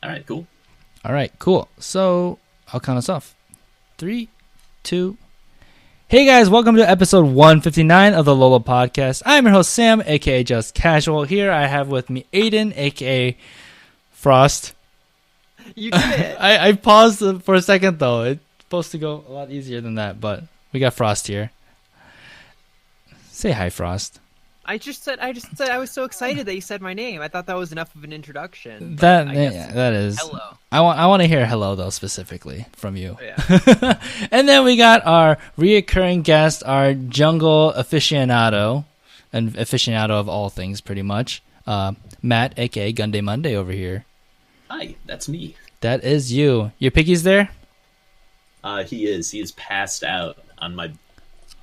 All right, cool. All right, cool. So I'll count us off. 3, 2. Hey guys, welcome to episode 159 of the LOLA podcast. I'm your host Sam, aka Just Casual. Here I have with me Aiden, aka Frost. You did it. I paused for a second though. It's supposed to go a lot easier than that, but we got Frost here. Say hi, Frost. I just said I was so excited that you said my name. I thought that was enough of an introduction. That guess that is. hello. I want to hear hello though specifically from you. Yeah. And then we got our reoccurring guest, our jungle aficionado, and aficionado of all things pretty much. Matt, aka Gunday Monday over here. Hi, that's me. That is you. Your piggy's there? He is passed out on my,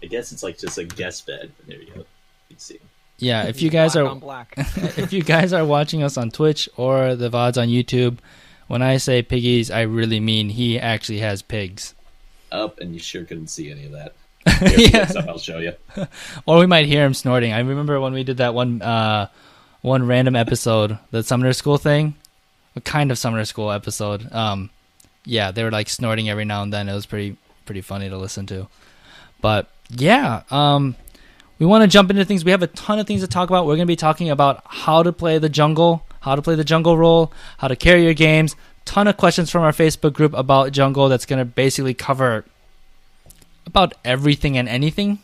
I guess it's like just a guest bed. There you go. You can see him. Yeah, if you guys Black are on black. if you guys are watching us on Twitch or the VODs on YouTube, when I say piggies, I really mean he actually has pigs. Up, and you sure couldn't see any of that. Yeah. Stuff I'll show you. Or we might hear him snorting. I remember when we did that one random episode, the Summoner School thing. A kind of Summoner School episode. Yeah, they were like snorting every now and then. It was pretty funny to listen to. But yeah, we want to jump into things. We have a ton of things to talk about. We're going to be talking about how to play the jungle, how to play the jungle role, how to carry your games. Ton of questions from our Facebook group about jungle that's going to basically cover about everything and anything.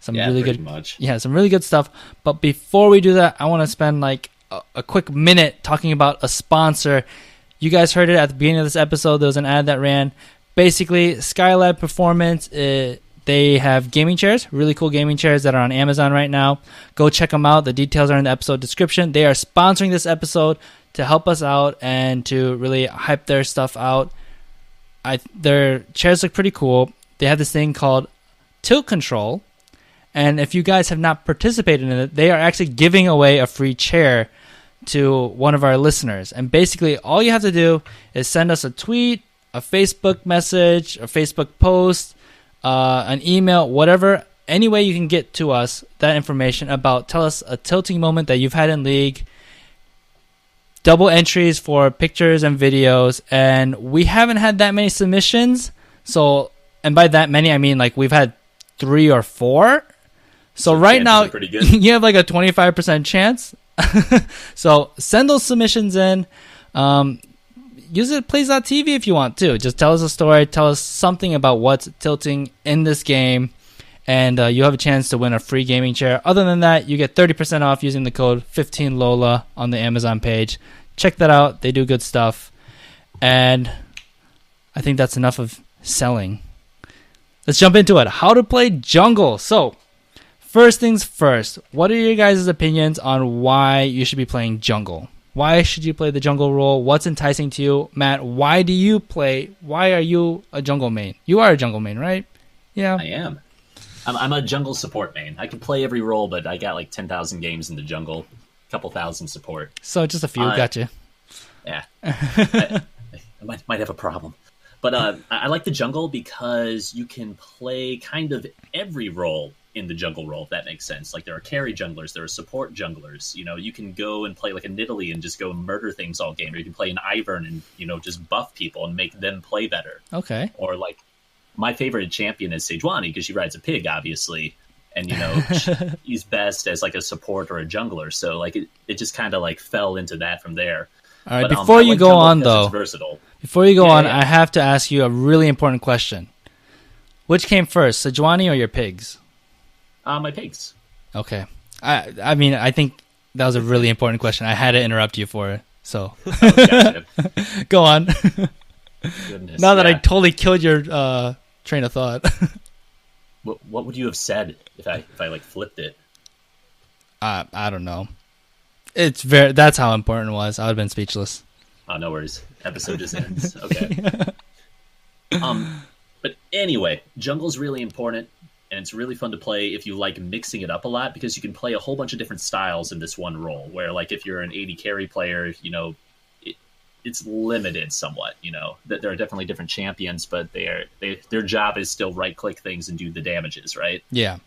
Some really good, much. Yeah, some really good stuff. But before we do that, I want to spend like a quick minute talking about a sponsor. You guys heard it at the beginning of this episode. There was an ad that ran. Basically, Skylab Performance, they have gaming chairs, really cool gaming chairs that are on Amazon right now. Go check them out. The details are in the episode description. They are sponsoring this episode to help us out and to really hype their stuff out. Their chairs look pretty cool. They have this thing called Tilt Control. And if you guys have not participated in it, they are actually giving away a free chair to one of our listeners. And basically, all you have to do is send us a tweet, a Facebook message, a Facebook post, an email, whatever, any way you can get to us that information about, tell us a tilting moment that you've had in League, double entries for pictures and videos, and we haven't had that many submissions, so, and by that many, I mean like we've had 3 or 4, so right now, pretty good. you have like a 25% chance. So send those submissions in. Use it plays.tv if you want to. Just tell us a story. Tell us something about what's tilting in this game. And you have a chance to win a free gaming chair. Other than that, you get 30% off using the code 15LOLA on the Amazon page. Check that out. They do good stuff. And I think that's enough of selling. Let's jump into it. How to play jungle. So, first things first, what are your guys' opinions on why you should be playing jungle? Why should you play the jungle role? What's enticing to you? Matt, why do you play? Why are you a jungle main? You are a jungle main, right? Yeah. I am. I'm a jungle support main. I can play every role, but I got like 10,000 games in the jungle, a couple thousand support. So just a few, gotcha. Yeah. I might have a problem. But I like the jungle because you can play kind of every role in the jungle role, if that makes sense. Like there are carry junglers, there are support junglers. You know, you can go and play like a Nidalee and just go murder things all game. Or you can play an Ivern and, you know, just buff people and make them play better. Okay. Or like my favorite champion is Sejuani because she rides a pig, obviously. And, you know, she's best as like a support or a jungler. So like it just kind of like fell into that from there. All right, but, before you go on though, though, versatile. Before you go on, I have to ask you a really important question. Which came first, Sejuani or your pigs? My pigs. Okay. I mean, I think that was a really important question. I had to interrupt you for it. So, Gotcha. Go on. Goodness, Now that I yeah. totally killed your train of thought. What would you have said if I like flipped it? I don't know. That's how important it was. I would have been speechless. Oh, no worries. Episode just ends. Okay. But anyway, jungle's really important, and it's really fun to play if you like mixing it up a lot, because you can play a whole bunch of different styles in this one role, where like if you're an AD carry player, you know, it's limited somewhat, you know, that there are definitely different champions, but their job is still right click things and do the damages, right? Yeah.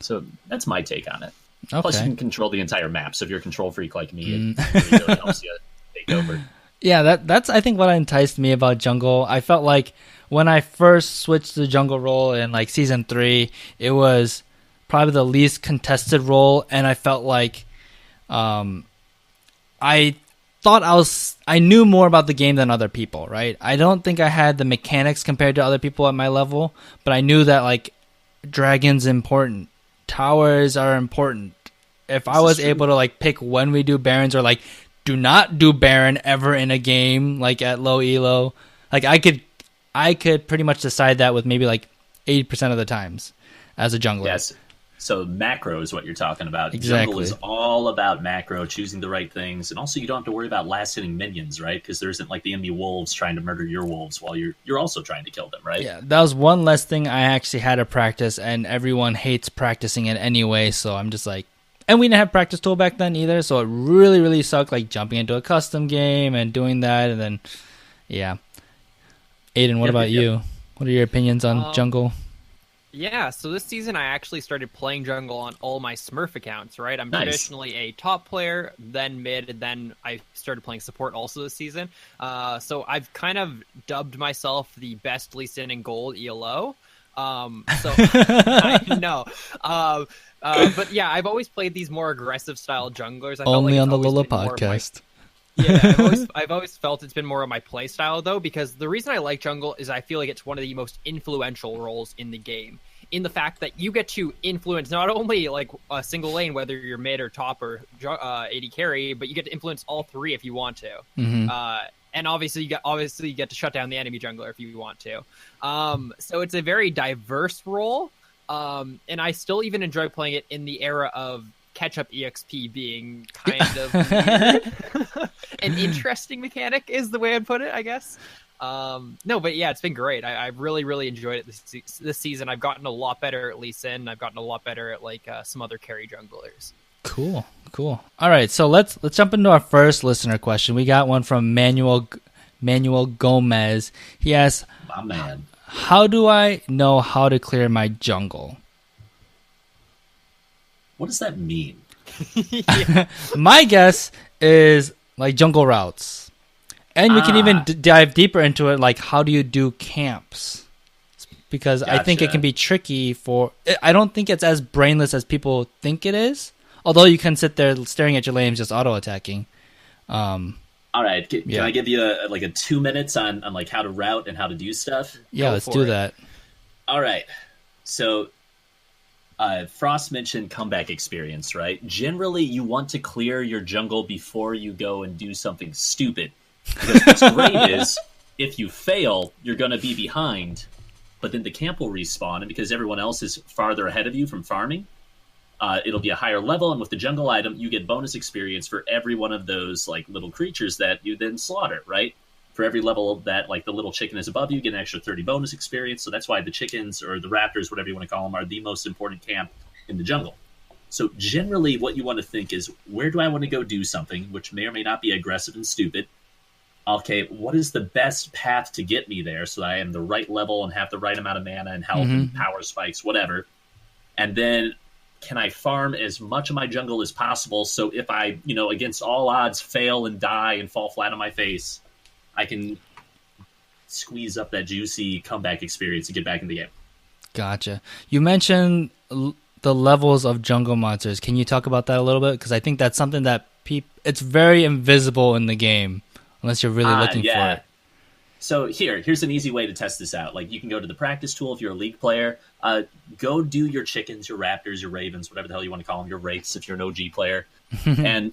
So that's my take on it. Okay. Plus you can control the entire map, so if you're a control freak like me, it really helps you take take over. Yeah, that's I think what enticed me about jungle. I felt like when I first switched to jungle role in like season 3, it was probably the least contested role, and I felt like I thought I knew more about the game than other people, right? I don't think I had the mechanics compared to other people at my level, but I knew that like dragons important, towers are important. If I was able to like pick when we do barons, or like do not do baron ever in a game, like at low elo, like I could pretty much decide that with maybe like 80% of the times as a jungler. Yes. So macro is what you're talking about. Exactly. Jungle is all about macro, choosing the right things, and also you don't have to worry about last-hitting minions, right? Because there isn't like the enemy wolves trying to murder your wolves while you're also trying to kill them, right? Yeah, that was one less thing I actually had to practice, and everyone hates practicing it anyway, so I'm just like... And we didn't have practice tool back then either, so it really, really sucked, like jumping into a custom game and doing that, and then... Yeah. Aiden, what about you? What are your opinions on jungle? Yeah, so this season I actually started playing jungle on all my Smurf accounts, right? I'm Nice. traditionally a top player, then mid, and then I started playing support also this season. So I've kind of dubbed myself the best Lee Sin in gold ELO. So I know. But yeah, I've always played these more aggressive style junglers. I felt Only like on the it's always LOLA been more of my- podcast. Yeah, I've always felt it's been more of my play style though, because the reason I like jungle is I feel like it's one of the most influential roles in the game. In the fact that you get to influence not only like a single lane, whether you're mid or top or AD carry, but you get to influence all three if you want to. Mm-hmm. And obviously you get to shut down the enemy jungler if you want to. So it's a very diverse role, and I still even enjoy playing it in the era of catch-up EXP being kind of weird. An interesting mechanic is the way I'd put it, I guess. No, but yeah, it's been great. I've really, really enjoyed it this season. I've gotten a lot better at Lee Sin. I've gotten a lot better at like some other carry junglers. Cool. All right, so let's jump into our first listener question. We got one from Manuel Gomez. He asks, My man. how do I know how to clear my jungle? What does that mean? My guess is like jungle routes. And you can even dive deeper into it, like how do you do camps? Because I think it can be tricky for... I don't think it's as brainless as people think it is. Although you can sit there staring at your lanes just auto-attacking. All right, can I give you a 2 minutes on like how to route and how to do stuff? Yeah, let's do that. All right, so Frost mentioned comeback experience, right? Generally, you want to clear your jungle before you go and do something stupid. Because what's great is, if you fail, you're going to be behind, but then the camp will respawn, and because everyone else is farther ahead of you from farming, it'll be a higher level, and with the jungle item, you get bonus experience for every one of those like little creatures that you then slaughter, right? For every level that like the little chicken is above you, you get an extra 30 bonus experience, so that's why the chickens, or the raptors, whatever you want to call them, are the most important camp in the jungle. So generally, what you want to think is, where do I want to go do something, which may or may not be aggressive and stupid? Okay, what is the best path to get me there so that I am the right level and have the right amount of mana and health and power spikes, whatever. And then can I farm as much of my jungle as possible so if I, against all odds, fail and die and fall flat on my face, I can squeeze up that juicy comeback experience to get back in the game. Gotcha. You mentioned the levels of jungle monsters. Can you talk about that a little bit? Because I think that's something that it's very invisible in the game. Unless you're really looking for it. So here's an easy way to test this out. Like, you can go to the practice tool if you're a league player. Go do your chickens, your raptors, your ravens, whatever the hell you want to call them, your wraiths if you're an OG player, and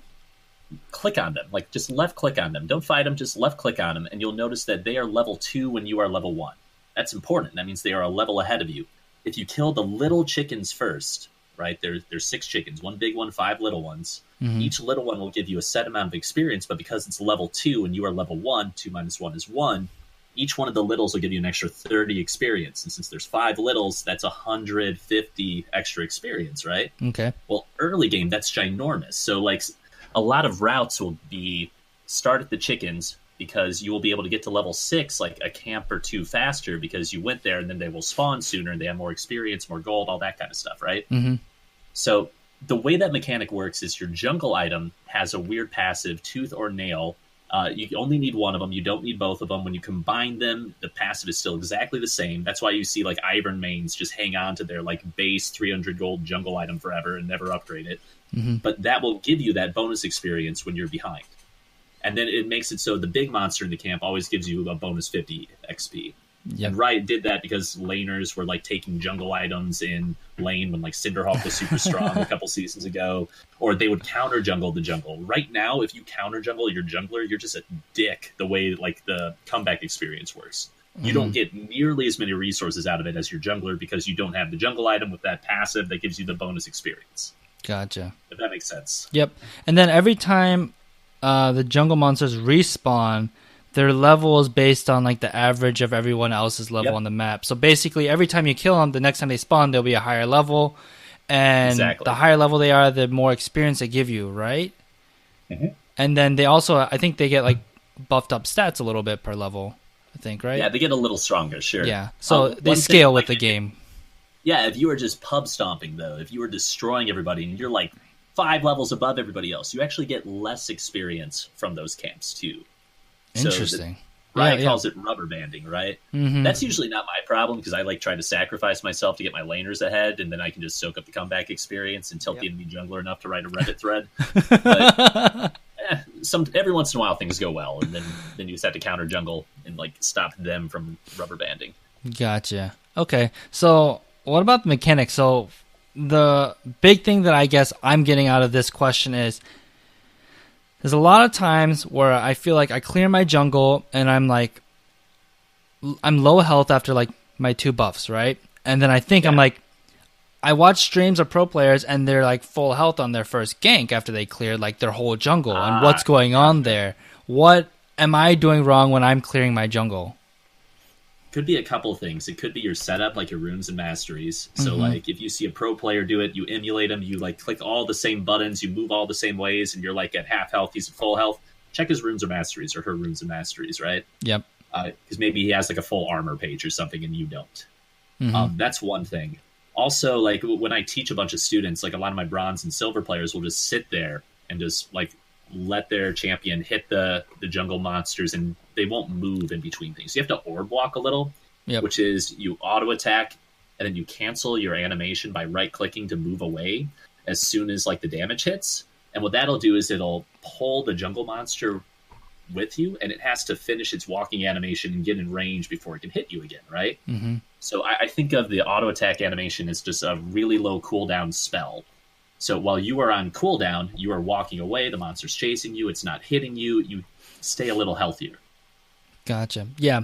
click on them. Like, just left click on them. Don't fight them, just left click on them, and you'll notice that they are level 2 when you are level 1. That's important. That means they are a level ahead of you. If you kill the little chickens first, right, there's 6 chickens, 1 big one, 5 little ones. Each little one will give you a set amount of experience, but because it's level 2 and you are level 1, 2 minus 1 is 1, each one of the littles will give you an extra 30 experience. And since there's 5 littles, that's 150 extra experience, right? Okay. Well, early game, that's ginormous. So, like, a lot of routes will be start at the chickens because you will be able to get to level 6, like a camp or 2 faster because you went there, and then they will spawn sooner and they have more experience, more gold, all that kind of stuff, right? So the way that mechanic works is your jungle item has a weird passive, Tooth or Nail, You only need one of them. You don't need both of them. When you combine them, the passive is still exactly the same. That's why you see like Ivern mains just hang on to their like base 300 gold jungle item forever and never upgrade it. But that will give you that bonus experience when you're behind. And then it makes it so the big monster in the camp always gives you a bonus 50 XP. Yep. And Riot did that because laners were like taking jungle items in lane when like Cinderhawk was super strong a couple seasons ago, or they would counter jungle the jungle. Right now, if you counter jungle your jungler, you're just a dick the way like the comeback experience works. You don't get nearly as many resources out of it as your jungler because you don't have the jungle item with that passive that gives you the bonus experience. Gotcha. If that makes sense. Yep. And then every time the jungle monsters respawn, their level is based on like the average of everyone else's level on the map. So basically, every time you kill them, the next time they spawn, they'll be a higher level, and the higher level they are, the more experience they give you, right? And then they also, I think, they get like buffed up stats a little bit per level. I think, right? Yeah, they get a little stronger, sure. Yeah, so they scale with the game. Yeah, if you were just pub stomping though, if you were destroying everybody and you're like 5 levels above everybody else, you actually get less experience from those camps too. Interesting. Riot calls it rubber banding, right? That's usually not my problem because I like try to sacrifice myself to get my laners ahead, and then I can just soak up the comeback experience and tilt the enemy jungler enough to write a Reddit thread. But every once in a while things go well, and then you just have to counter jungle and like stop them from rubber banding. Gotcha. Okay, so what about the mechanics? So the big thing that I guess I'm getting out of this question is, there's a lot of times where I feel like I clear my jungle and I'm low health after like my 2 buffs, right? And then I think I'm like, I watch streams of pro players and they're like full health on their first gank after they cleared like their whole jungle. And what's going on there? What am I doing wrong when I'm clearing my jungle? Could be a couple things. It could be your setup, like your runes and masteries. So like if you see a pro player do it, you emulate him, you like click all the same buttons, you move all the same ways, and you're like at half health, he's at full health. Check his runes or masteries, or her runes and masteries, right? Yep. Because maybe he has like a full armor page or something and you don't. That's one thing. Also, like when I teach a bunch of students, like a lot of my bronze and silver players will just sit there and just like let their champion hit the jungle monsters, and they won't move in between things. You have to orb walk a little, which is you auto attack and then you cancel your animation by right clicking to move away as soon as like the damage hits. And what that'll do is it'll pull the jungle monster with you, and it has to finish its walking animation and get in range before it can hit you again, right? So I think of the auto attack animation as just a really low cooldown spell. So while you are on cooldown, you are walking away, the monster's chasing you, it's not hitting you, you stay a little healthier. Gotcha. Yeah.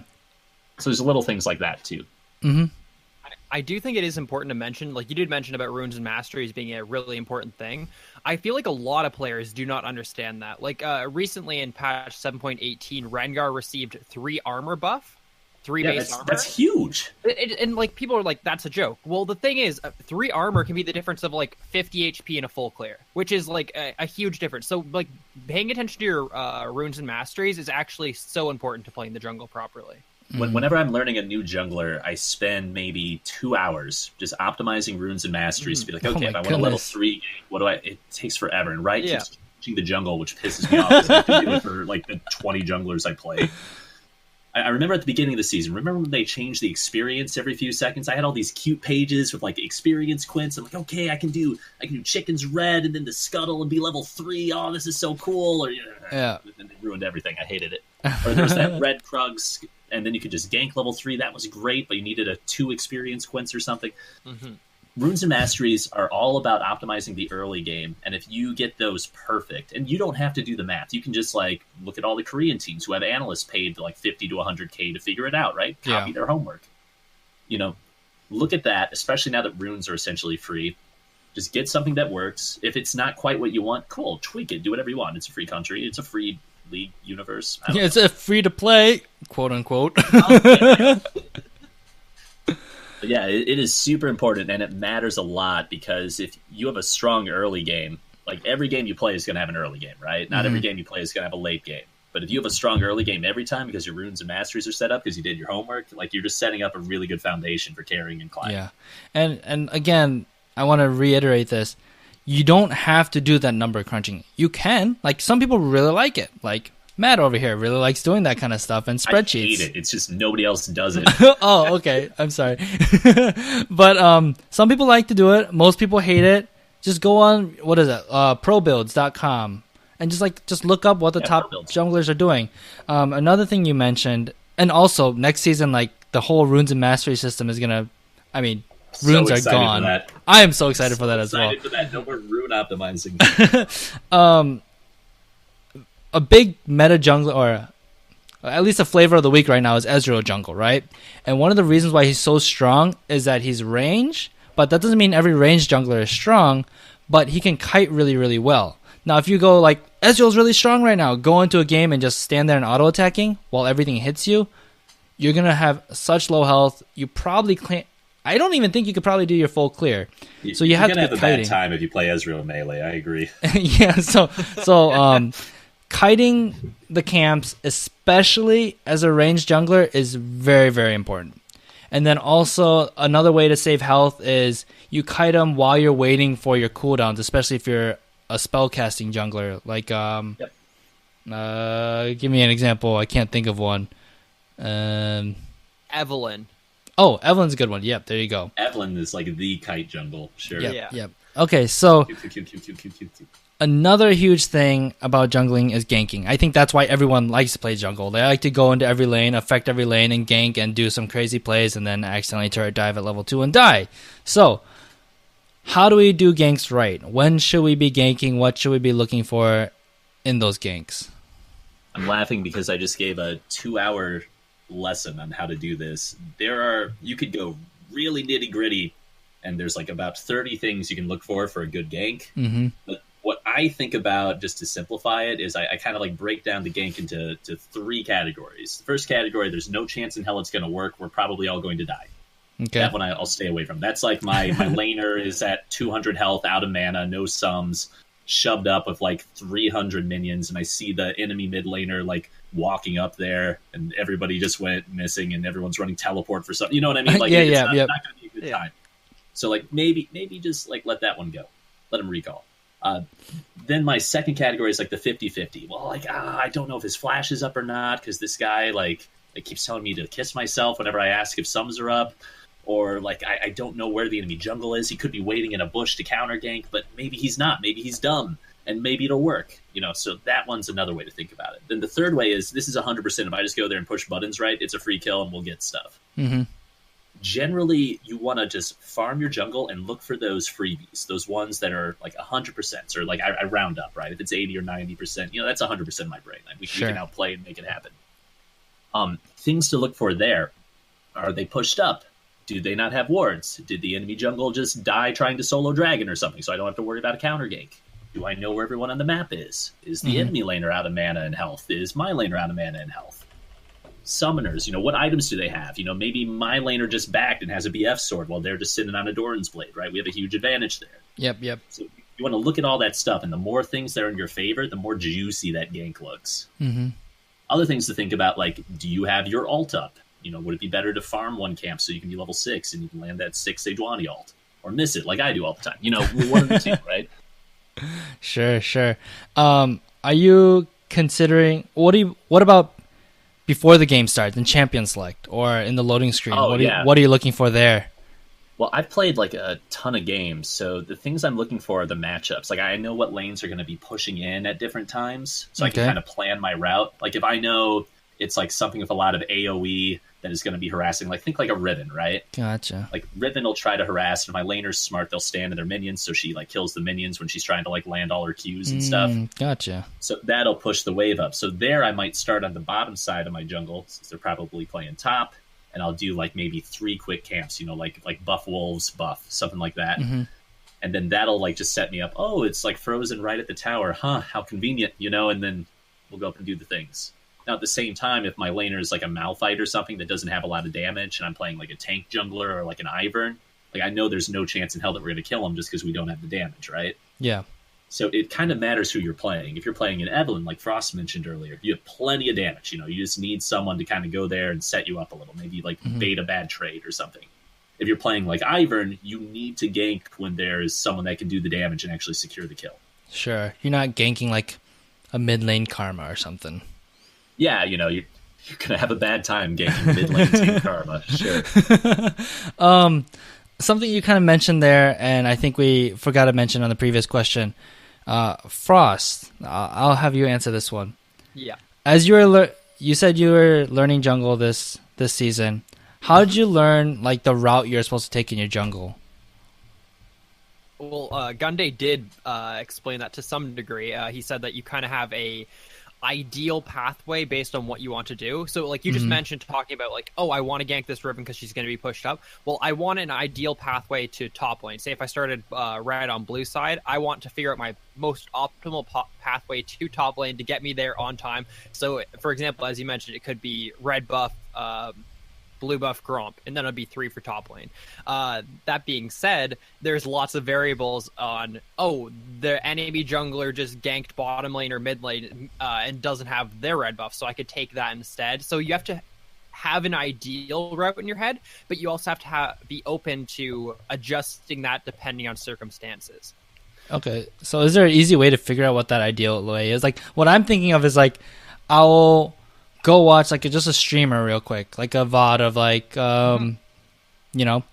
So there's little things like that too. I do think it is important to mention, like you did mention about runes and masteries being a really important thing. I feel like a lot of players do not understand that. Like recently in patch 7.18, Rengar received 3 armor buff. 3 base armor. That's huge. And like people are like, that's a joke. Well, the thing is, 3 armor can be the difference of like 50 HP in a full clear, which is like a huge difference. So like paying attention to your runes and masteries is actually so important to playing the jungle properly. Whenever I'm learning a new jungler, I spend maybe 2 hours just optimizing runes and masteries to be like, okay, if I want a level 3, it takes forever. And keeps changing the jungle, which pisses me off because I have to do it for like the 20 junglers I play. I remember at the beginning of the season, remember when they changed the experience every few seconds? I had all these cute pages with like experience quints. I'm like, okay, I can do Chicken's Red and then the Scuttle and be level 3. Oh, this is so cool. Or and then they ruined everything. I hated it. Or there's that Red Krugs, and then you could just gank level 3. That was great, but you needed a 2 experience quints or something. Runes and masteries are all about optimizing the early game, and if you get those perfect, and you don't have to do the math, you can just like look at all the Korean teams who have analysts paid like 50 to 100K to figure it out, right? Copy their homework. Look at that, especially now that runes are essentially free. Just get something that works. If it's not quite what you want, cool, tweak it, do whatever you want. It's a free country, it's a free league universe. It's a free to play, quote unquote. But yeah, it is super important, and it matters a lot because if you have a strong early game, like every game you play is going to have an early game, right? Not every game you play is going to have a late game. But if you have a strong early game every time because your runes and masteries are set up because you did your homework, like you're just setting up a really good foundation for carrying and climbing. Yeah, and again, I want to reiterate this. You don't have to do that number crunching. You can. Like, some people really like it. Like, Matt over here really likes doing that kind of stuff and spreadsheets. I hate it. It's just nobody else does it. Oh, okay. I'm sorry. But some people like to do it. Most people hate it. Just go on, what is it? Probuilds.com and just look up what the top junglers are doing. Another thing you mentioned, and also next season, like the whole runes and mastery system is gonna. I mean, runes are gone. I am so excited for that as well. For that. No more rune optimizing. A big meta jungler, or at least a flavor of the week right now, is Ezreal jungle, right? And one of the reasons why he's so strong is that he's range, but that doesn't mean every range jungler is strong, but he can kite really, really well. Now, if you go like, Ezreal's really strong right now, go into a game and just stand there and auto-attacking while everything hits you, you're going to have such low health, you probably can't. I don't even think you could probably do your full clear. So you have to have a bad time if you play Ezreal melee. I agree. Yeah, so kiting the camps, especially as a ranged jungler, is very, very important. And then also another way to save health is you kite them while you're waiting for your cooldowns, especially if you're a spellcasting jungler. Like, give me an example. I can't think of one. Evelyn. Oh, Evelyn's a good one. Yep, there you go. Evelyn is like the kite jungle. Sure. Yep. Okay, so another huge thing about jungling is ganking. I think that's why everyone likes to play jungle. They like to go into every lane, affect every lane, and gank and do some crazy plays and then accidentally turret dive at level 2 and die. So, how do we do ganks right? When should we be ganking? What should we be looking for in those ganks? I'm laughing because I just gave a 2-hour lesson on how to do this. You could go really nitty-gritty, and there's like about 30 things you can look for a good gank. Mm-hmm. But what I think about, just to simplify it, is I kind of like break down the gank into 3 categories. The first category, there's no chance in hell it's going to work. We're probably all going to die. Okay. That one I'll stay away from. That's like my laner is at 200 health, out of mana, no sums, shoved up with like 300 minions, and I see the enemy mid laner like walking up there, and everybody just went missing, and everyone's running teleport for something. You know what I mean? Like, it's not going to be a good time. So like maybe just like let that one go. Let him recall. Then my second category is like the 50-50. Well, like, I don't know if his flash is up or not, because this guy like keeps telling me to kiss myself whenever I ask if sums are up. Or like I don't know where the enemy jungle is. He could be waiting in a bush to counter gank, but maybe he's not. Maybe he's dumb, and maybe it'll work. So that one's another way to think about it. Then the third way is, this is 100%. If I just go there and push buttons right, it's a free kill and we'll get stuff. Mm-hmm. Generally, you want to just farm your jungle and look for those freebies, those ones that are like 100%, or like I round up, right? If it's 80 or 90%, that's 100% in my brain. We can outplay and make it happen. Things to look for there: are they pushed up? Do they not have wards? Did the enemy jungle just die trying to solo dragon or something, so I don't have to worry about a counter gank? Do I know where everyone on the map is? Is the enemy laner out of mana and health? Is my laner out of mana and health? Summoners, what items do they have? Maybe my laner just backed and has a BF sword while they're just sitting on a Doran's blade, right? We have a huge advantage there. Yep. So you want to look at all that stuff, and the more things that are in your favor, the more juicy that gank looks. Mm-hmm. Other things to think about, like, do you have your ult up? Would it be better to farm one camp so you can be level 6 and you can land that 6 Sejuani ult? Or miss it like I do all the time? One of the two, right? Sure. Are you considering, what about before the game starts in champion select or in the loading screen? What are you looking for there? Well, I've played like a ton of games, so the things I'm looking for are the matchups. Like, I know what lanes are going to be pushing in at different times, so I can kind of plan my route. Like, if I know it's like something with a lot of AoE that is going to be harassing, like think like a Riven, right? Gotcha. Like Riven will try to harass, and if my laner's smart, they'll stand in their minions, so she like kills the minions when she's trying to like land all her Qs and stuff. Gotcha. So that'll push the wave up. So there I might start on the bottom side of my jungle, since they're probably playing top, and I'll do like maybe 3 quick camps, like buff wolves, buff, something like that. Mm-hmm. And then that'll like just set me up. Oh, it's like frozen right at the tower. How convenient, and then we'll go up and do the things. Now, at the same time, if my laner is like a Malphite or something that doesn't have a lot of damage, and I'm playing like a tank jungler or like an Ivern, like I know there's no chance in hell that we're going to kill him just because we don't have the damage, right? Yeah. So it kind of matters who you're playing. If you're playing an Evelyn, like Frost mentioned earlier, you have plenty of damage. You just need someone to kind of go there and set you up a little, maybe like bait a bad trade or something. If you're playing like Ivern, you need to gank when there is someone that can do the damage and actually secure the kill. Sure. You're not ganking like a mid lane Karma or something. yeah, you're gonna have a bad time ganking mid lane team karma. Sure. Something you kind of mentioned there, and I think we forgot to mention on the previous question. Frost, I'll have you answer this one. Yeah. As you said you were learning jungle this season. How did you learn like the route you're supposed to take in your jungle? Well, Gunday did explain that to some degree. He said that you kind of have a ideal pathway based on what you want to do. So like you just mentioned talking about like, oh, I want to gank this Riven because she's going to be pushed up. Well, I want an ideal pathway to top lane. Say if I started red on blue side, I want to figure out my most optimal pathway to top lane to get me there on time. So for example, as you mentioned, it could be red buff, blue buff Gromp, and then it'll be 3 for top lane. That being said, there's lots of variables on, the enemy jungler just ganked bottom lane or mid lane and doesn't have their red buff, so I could take that instead. So you have to have an ideal route in your head, but you also have to be open to adjusting that depending on circumstances. Okay, so is there an easy way to figure out what that ideal way is? Like, what I'm thinking of is like, I'll go watch like just a streamer real quick, like a VOD of like, I'll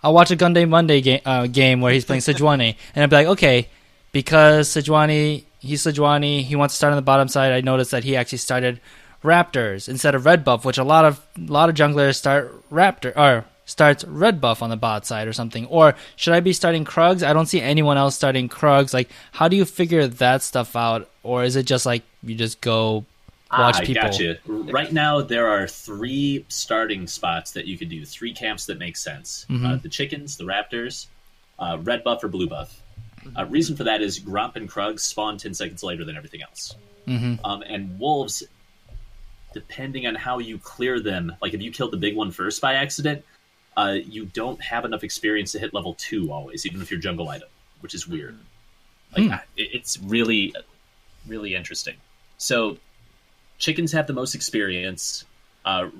watch a Gunday Monday game where he's playing Sejuani, and I'd be like, okay, because Sejuani, he wants to start on the bottom side. I noticed that he actually started Raptors instead of red buff, which a lot of junglers starts red buff on the bot side or something. Or should I be starting Krugs? I don't see anyone else starting Krugs. Like, how do you figure that stuff out? Or is it just like you just go watch people? I gotcha. Right now, there are 3 starting spots that you could do. 3 camps that make sense. The chickens, the raptors, red buff or blue buff. Reason for that is Gromp and Krug spawn 10 seconds later than everything else. And wolves, depending on how you clear them, like if you killed the big one first by accident, you don't have enough experience to hit level 2 always, even if you're jungle item, which is weird. Like it's really, really interesting. So chickens have the most experience.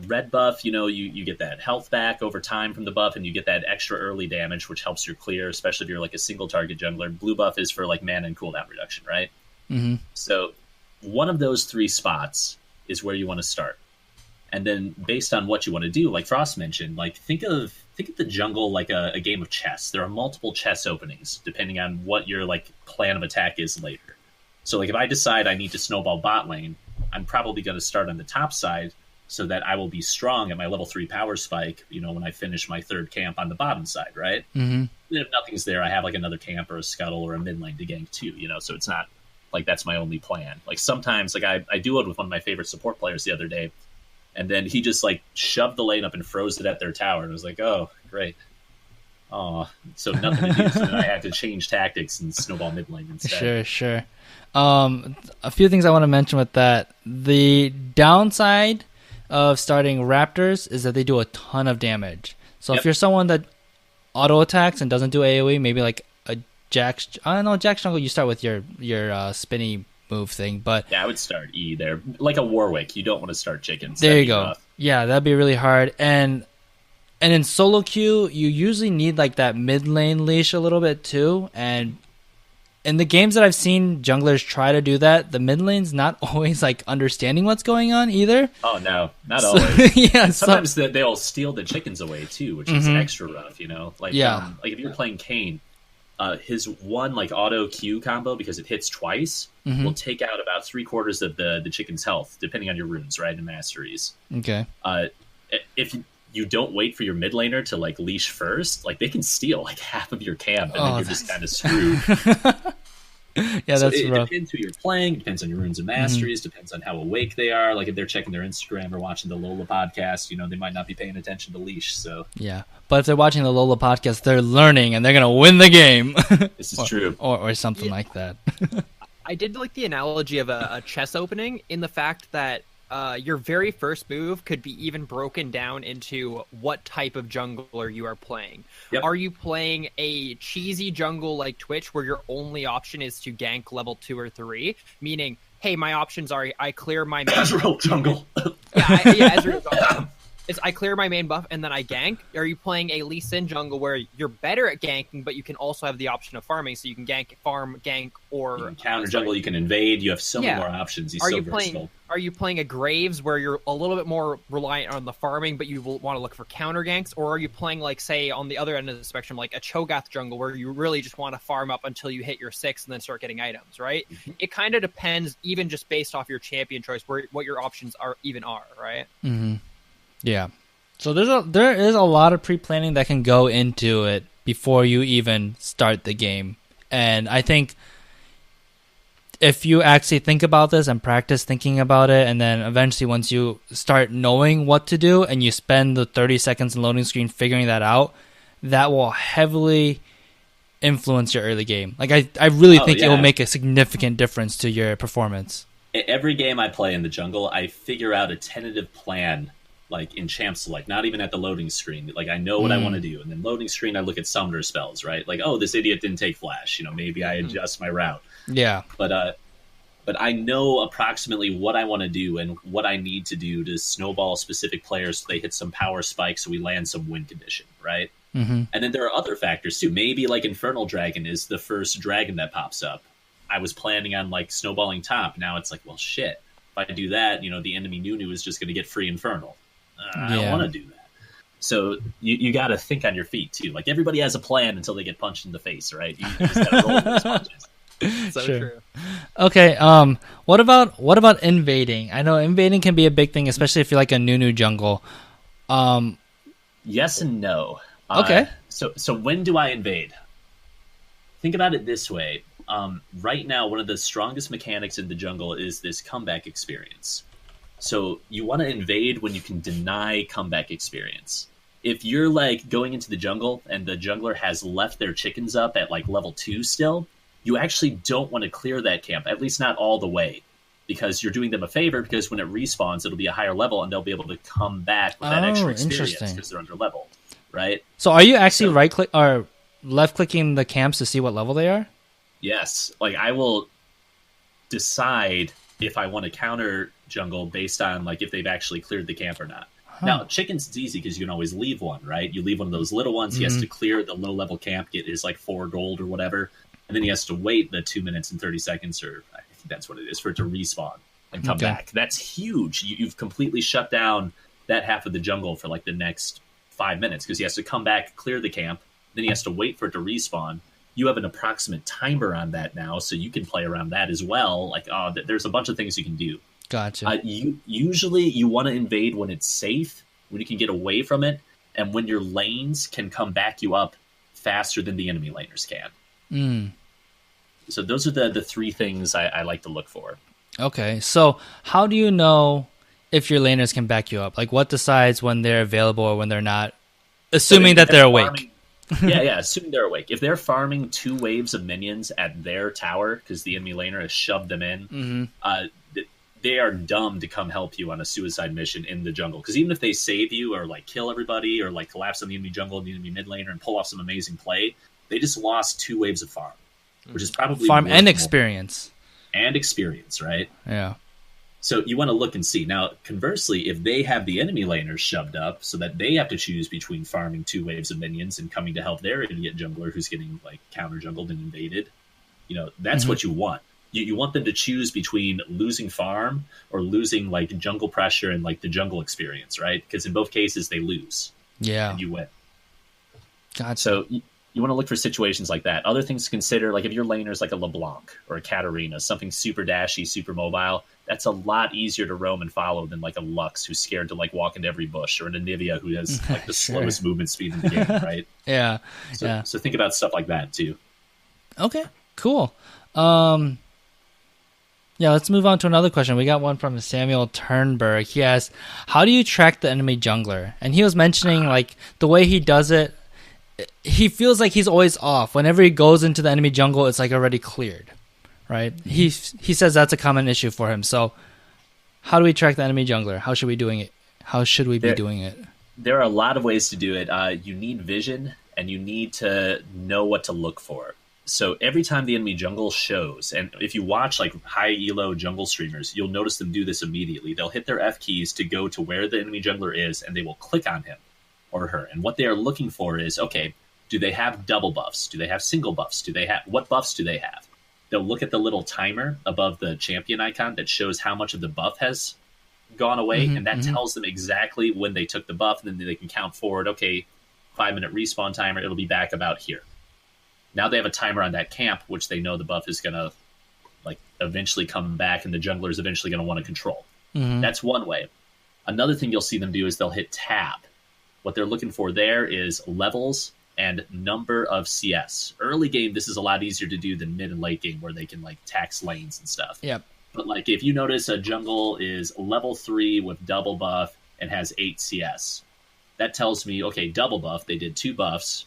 Red buff, you get that health back over time from the buff, and you get that extra early damage, which helps your clear, especially if you're like a single target jungler. Blue buff is for like mana and cooldown reduction, right? So one of those 3 spots is where you want to start. And then based on what you want to do, like Frost mentioned, like think of the jungle like a game of chess. There are multiple chess openings depending on what your like plan of attack is later. So like if I decide I need to snowball bot lane, I'm probably going to start on the top side so that I will be strong at my level 3 power spike, when I finish my 3rd camp on the bottom side, right? And if nothing's there, I have like another camp or a scuttle or a mid lane to gank too, so it's not like that's my only plan. Like sometimes like I duoed with one of my favorite support players the other day, and then he just like shoved the lane up and froze it at their tower, and I was like, oh, great. Oh, so nothing to do, so then I had to change tactics and snowball mid lane instead. Sure. A few things I want to mention with that. The downside of starting Raptors is that they do a ton of damage. So if you're someone that auto attacks and doesn't do AoE, maybe like a Jack's jungle, you start with your spinny move thing. But yeah, I would start E there, like a Warwick. You don't want to start chickens. There you go. Rough. Yeah, that'd be really hard. And in solo queue, you usually need like that mid lane leash a little bit too. And in the games that I've seen junglers try to do that, the mid lane's not always like understanding what's going on either. Oh no, not always. Yeah, sometimes they'll steal the chickens away too, which is extra rough. Like like if you're playing Kayn, his one like auto Q combo, because it hits twice, will take out about 3/4 of the chicken's health, depending on your runes, right, and masteries. Okay. If you don't wait for your mid laner to like leash first, like they can steal like half of your camp, and then you're just kind of screwed. Yeah, so that's rough. It depends who you're playing, depends on your runes and masteries, depends on how awake they are. Like if they're checking their Instagram or watching the LOLA podcast, they might not be paying attention to leash. So yeah, but if they're watching the LOLA podcast, they're learning and they're gonna win the game. This is true, or something like that. I did like the analogy of a chess opening in the fact that your very first move could be even broken down into what type of jungler you are playing. Yep. Are you playing a cheesy jungle like Twitch where your only option is to gank level 2 or 3? Meaning, hey, my options are I clear my Ezreal jungle. Ezreal jungle. is I clear my main buff and then I gank? Or are you playing a Lee Sin jungle where you're better at ganking, but you can also have the option of farming, so you can gank, farm, gank, or you can counter jungle, you can invade. You have so many more options. He's so versatile. Are you playing a Graves where you're a little bit more reliant on the farming, but you will want to look for counter ganks? Or are you playing, like, say, on the other end of the spectrum, like a Cho'Gath jungle where you really just want to farm up until you hit your 6 and then start getting items, right? Mm-hmm. It kind of depends, even just based off your champion choice, what your options are, right? Mm-hmm. Yeah. So there is a lot of pre-planning that can go into it before you even start the game. And I think if you actually think about this and practice thinking about it, and then eventually once you start knowing what to do and you spend the 30 seconds in loading screen figuring that out, that will heavily influence your early game. Like I really think it will make a significant difference to your performance. Every game I play in the jungle, I figure out a tentative plan, like in champ select, not even at the loading screen. Like I know what I want to do, and then loading screen I look at summoner spells, right? Like, oh, this idiot didn't take flash. Maybe I adjust my route. Yeah. But I know approximately what I want to do and what I need to do to snowball specific players so they hit some power spikes so we land some win condition, right? Mm-hmm. And then there are other factors too. Maybe like Infernal Dragon is the first dragon that pops up. I was planning on like snowballing top. Now it's like, well, shit. If I do that, the enemy Nunu is just going to get free Infernal. I don't want to do that. So you got to think on your feet too. Like everybody has a plan until they get punched in the face, right? You just got to roll those punches. So true. Okay. What about invading? I know invading can be a big thing, especially if you're like a Nunu jungle. Yes and no. Okay. So when do I invade? Think about it this way. Right now, one of the strongest mechanics in the jungle is this comeback experience. So you want to invade when you can deny comeback experience. If you're like going into the jungle and the jungler has left their chickens up at like level 2 still, you actually don't want to clear that camp, at least not all the way, because you're doing them a favor, because when it respawns, it'll be a higher level and they'll be able to come back with that extra experience because they're under leveled, right? So are you actually right click or left clicking the camps to see what level they are? Yes. Like I will decide if I want to counter jungle based on like if they've actually cleared the camp or not. Huh. Now, chickens, it's easy because you can always leave one, right? You leave one of those little ones. He has to clear the low-level camp, get his like 4 gold or whatever, and then he has to wait the 2 minutes and 30 seconds, or I think that's what it is, for it to respawn and come back. That's huge. You've completely shut down that half of the jungle for like the next 5 minutes because he has to come back, clear the camp, then he has to wait for it to respawn. You have an approximate timer on that now, so you can play around that as well. Like, there's a bunch of things you can do. Gotcha. Usually you want to invade when it's safe, when you can get away from it, and when your lanes can come back you up faster than the enemy laners can. So those are the 3 things I like to look for. Okay, so how do you know if your laners can back you up? Like, what decides when they're available or when they're not? Assuming that they're awake. Assuming they're awake. If they're farming 2 waves of minions at their tower because the enemy laner has shoved them in, they are dumb to come help you on a suicide mission in the jungle. Because even if they save you or like kill everybody or like collapse on the enemy jungle and the enemy mid laner and pull off some amazing play, they just lost 2 waves of farm, which is probably farm and experience. And experience, right? Yeah. So you want to look and see. Now, conversely, if they have the enemy laners shoved up so that they have to choose between farming 2 waves of minions and coming to help their idiot jungler who's getting like counter jungled and invaded, that's what you want. You want them to choose between losing farm or losing like jungle pressure and like the jungle experience, right? Because in both cases they lose. Yeah. And you win. Gotcha. So you want to look for situations like that. Other things to consider, like if your laner is like a LeBlanc or a Katarina, something super dashy, super mobile, that's a lot easier to roam and follow than like a Lux who's scared to like walk into every bush, or an Anivia who has like the slowest movement speed in the game, right? Yeah. So think about stuff like that too. Okay, cool. Yeah, let's move on to another question. We got one from Samuel Turnberg. He asked, how do you track the enemy jungler? And he was mentioning like the way he does it, he feels like he's always off. Whenever he goes into the enemy jungle, it's like already cleared, right? He says that's a common issue for him. So how do we track the enemy jungler? How should we doing it? How should we be doing it? There are a lot of ways to do it. You need vision and you need to know what to look for. So every time the enemy jungle shows, and if you watch like high elo jungle streamers, you'll notice them do this immediately. They'll hit their F keys to go to where the enemy jungler is, and they will click on him or her. And what they are looking for is, okay, do they have double buffs? Do they have single buffs? What buffs do they have? They'll look at the little timer above the champion icon that shows how much of the buff has gone away, and that tells them exactly when they took the buff, and then they can count forward, okay, 5-minute respawn timer, it'll be back about here. Now they have a timer on that camp, which they know the buff is going to like eventually come back and the jungler is eventually going to want to control. That's one way. Another thing you'll see them do is they'll hit tab. What they're looking for there is levels and number of CS. Early game, this is a lot easier to do than mid and late game where they can like tax lanes and stuff. Yep. But like if you notice a jungle is level 3 with double buff and has 8 CS, that tells me, okay, double buff, they did 2 buffs.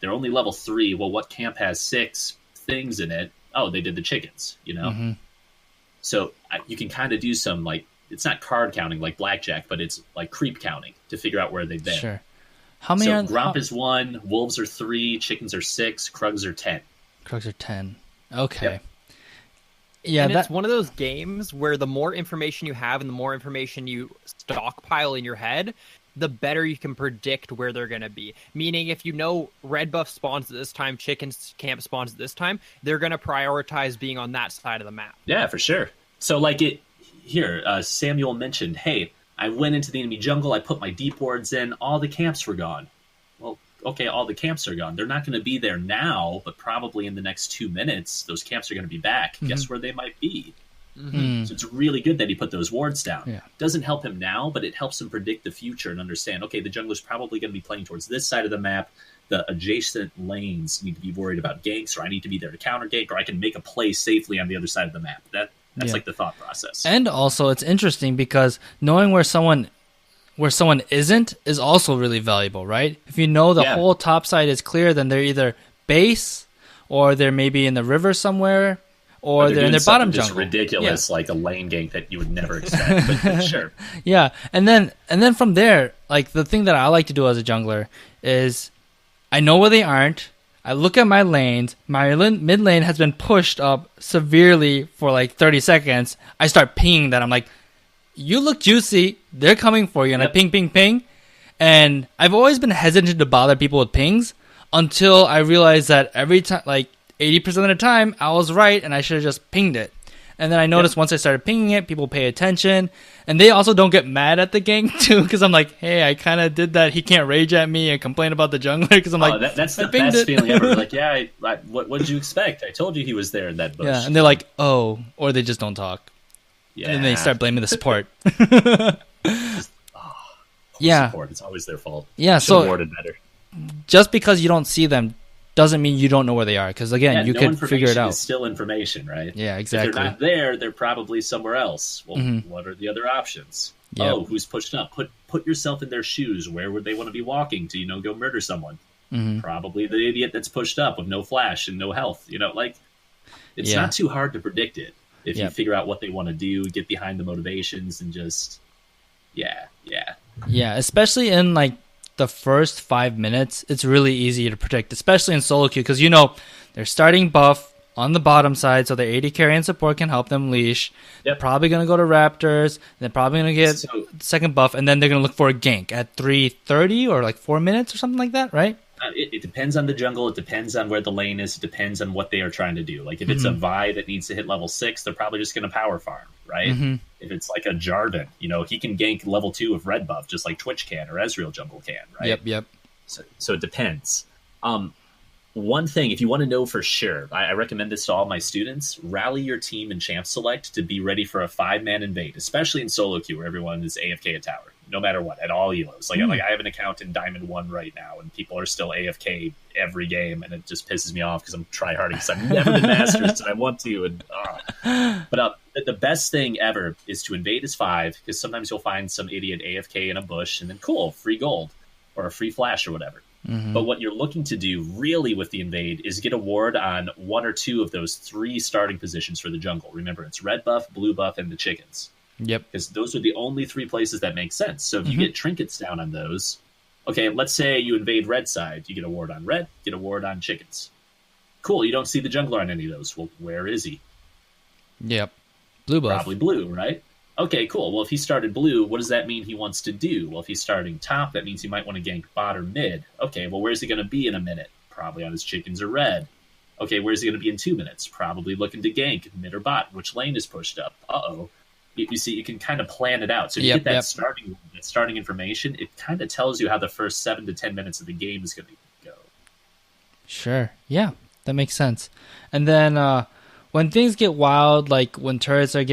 They're only level 3. Well, what camp has 6 things in it? Oh, they did the chickens, you know? So you can kind of do some, like, it's not card counting like blackjack, but it's like creep counting to figure out where they've been. Sure. How many are Gromp is 1, wolves are 3, chickens are 6, Krugs are 10. Krugs are 10. Okay. Yep. Yeah, and it's one of those games where the more information you have and the more information you stockpile in your head, the better you can predict where they're going to be. Meaning, if you know red buff spawns at this time, chickens camp spawns at this time, they're going to prioritize being on that side of the map. Yeah, for sure. So, like Samuel mentioned, hey, I went into the enemy jungle, I put my deep wards in, all the camps were gone. Well, okay, all the camps are gone. They're not going to be there now, but probably in the next 2 minutes, those camps are going to be back. Guess where they might be? So it's really good that he put those wards down. Yeah. Doesn't help him now, but it helps him predict the future and understand, okay, the jungler's probably going to be playing towards this side of the map. The adjacent lanes need to be worried about ganks, or I need to be there to counter gank, or I can make a play safely on the other side of the map. That's like the thought process. And also, it's interesting because knowing where someone isn't is also really valuable, right? If you know the whole top side is clear, then they're either base, or they're maybe in the river somewhere, or they're in their bottom jungle. Ridiculous, like a lane gank that you would never expect. But sure. Yeah, and then from there, like the thing that I like to do as a jungler is I know where they aren't. I look at my lanes. My mid lane has been pushed up severely for like 30 seconds. I start pinging that. I'm like, you look juicy. They're coming for you. And I ping, ping, ping. And I've always been hesitant to bother people with pings until I realized that every time, like 80% of the time, I was right and I should have just pinged it. And then I noticed once I started pinging it, people pay attention. And they also don't get mad at the gank too, because I'm like, hey, I kind of did that. He can't rage at me and complain about the jungler because I'm like, that's the best feeling ever. Like, yeah, what did you expect? I told you he was there in that bush. Yeah, and they're like, oh, or they just don't talk. Yeah. And then they start blaming the support. Support. It's always their fault. Yeah, so worded better. Just because you don't see them doesn't mean you don't know where they are. Because again, you could figure it out. It's still information, right? Yeah, exactly. If they're not there, they're probably somewhere else. Well, what are the other options? Yep. Oh, who's pushed up? Put yourself in their shoes. Where would they want to be walking to, go murder someone? Probably the idiot that's pushed up with no flash and no health. It's not too hard to predict it if you figure out what they want to do, get behind the motivations, and just yeah, especially in like the first 5 minutes, it's really easy to predict, especially in solo queue, because they're starting buff on the bottom side, so their AD carry and support can help them leash. They're probably going to go to Raptors, they're probably going to get second buff, and then they're going to look for a gank at 3:30 or like 4 minutes or something like that, right? It depends on the jungle. It depends on where the lane is. It depends on what they are trying to do. Like if it's a Vi that needs to hit level 6, they're probably just going to power farm, right? If it's like a Jarvan, he can gank level 2 of red buff just like Twitch can or Ezreal jungle can, right? Yep. So it depends. One thing, if you want to know for sure, I recommend this to all my students: rally your team in Champ Select to be ready for a 5-man invade, especially in solo queue where everyone is AFK at tower, no matter what, at all elos. Like I have an account in Diamond 1 right now, and people are still AFK every game, and it just pisses me off because I'm tryharding because I've never been Masters and I want to. But the best thing ever is to invade as 5, because sometimes you'll find some idiot AFK in a bush, and then cool, free gold or a free flash or whatever. But what you're looking to do really with the invade is get a ward on 1 or 2 of those 3 starting positions for the jungle. Remember, it's red buff, blue buff, and the chickens. Yep. Because those are the only 3 places that make sense. So if you get trinkets down on those, okay, let's say you invade red side, you get a ward on red, get a ward on chickens. Cool, you don't see the jungler on any of those. Well, where is he? Yep. Blue buff. Probably blue, right? Okay, cool. Well, if he started blue, what does that mean he wants to do? Well, if he's starting top, that means he might want to gank bot or mid. Okay, well, where's he going to be in a minute? Probably on his chickens or red. Okay, where's he going to be in 2 minutes? Probably looking to gank mid or bot. Which lane is pushed up? Uh-oh. You see, you can kind of plan it out. So you get that starting information. It kind of tells you how the first 7 to 10 minutes of the game is going to go. Sure. Yeah, that makes sense. And then when things get wild, like when turrets are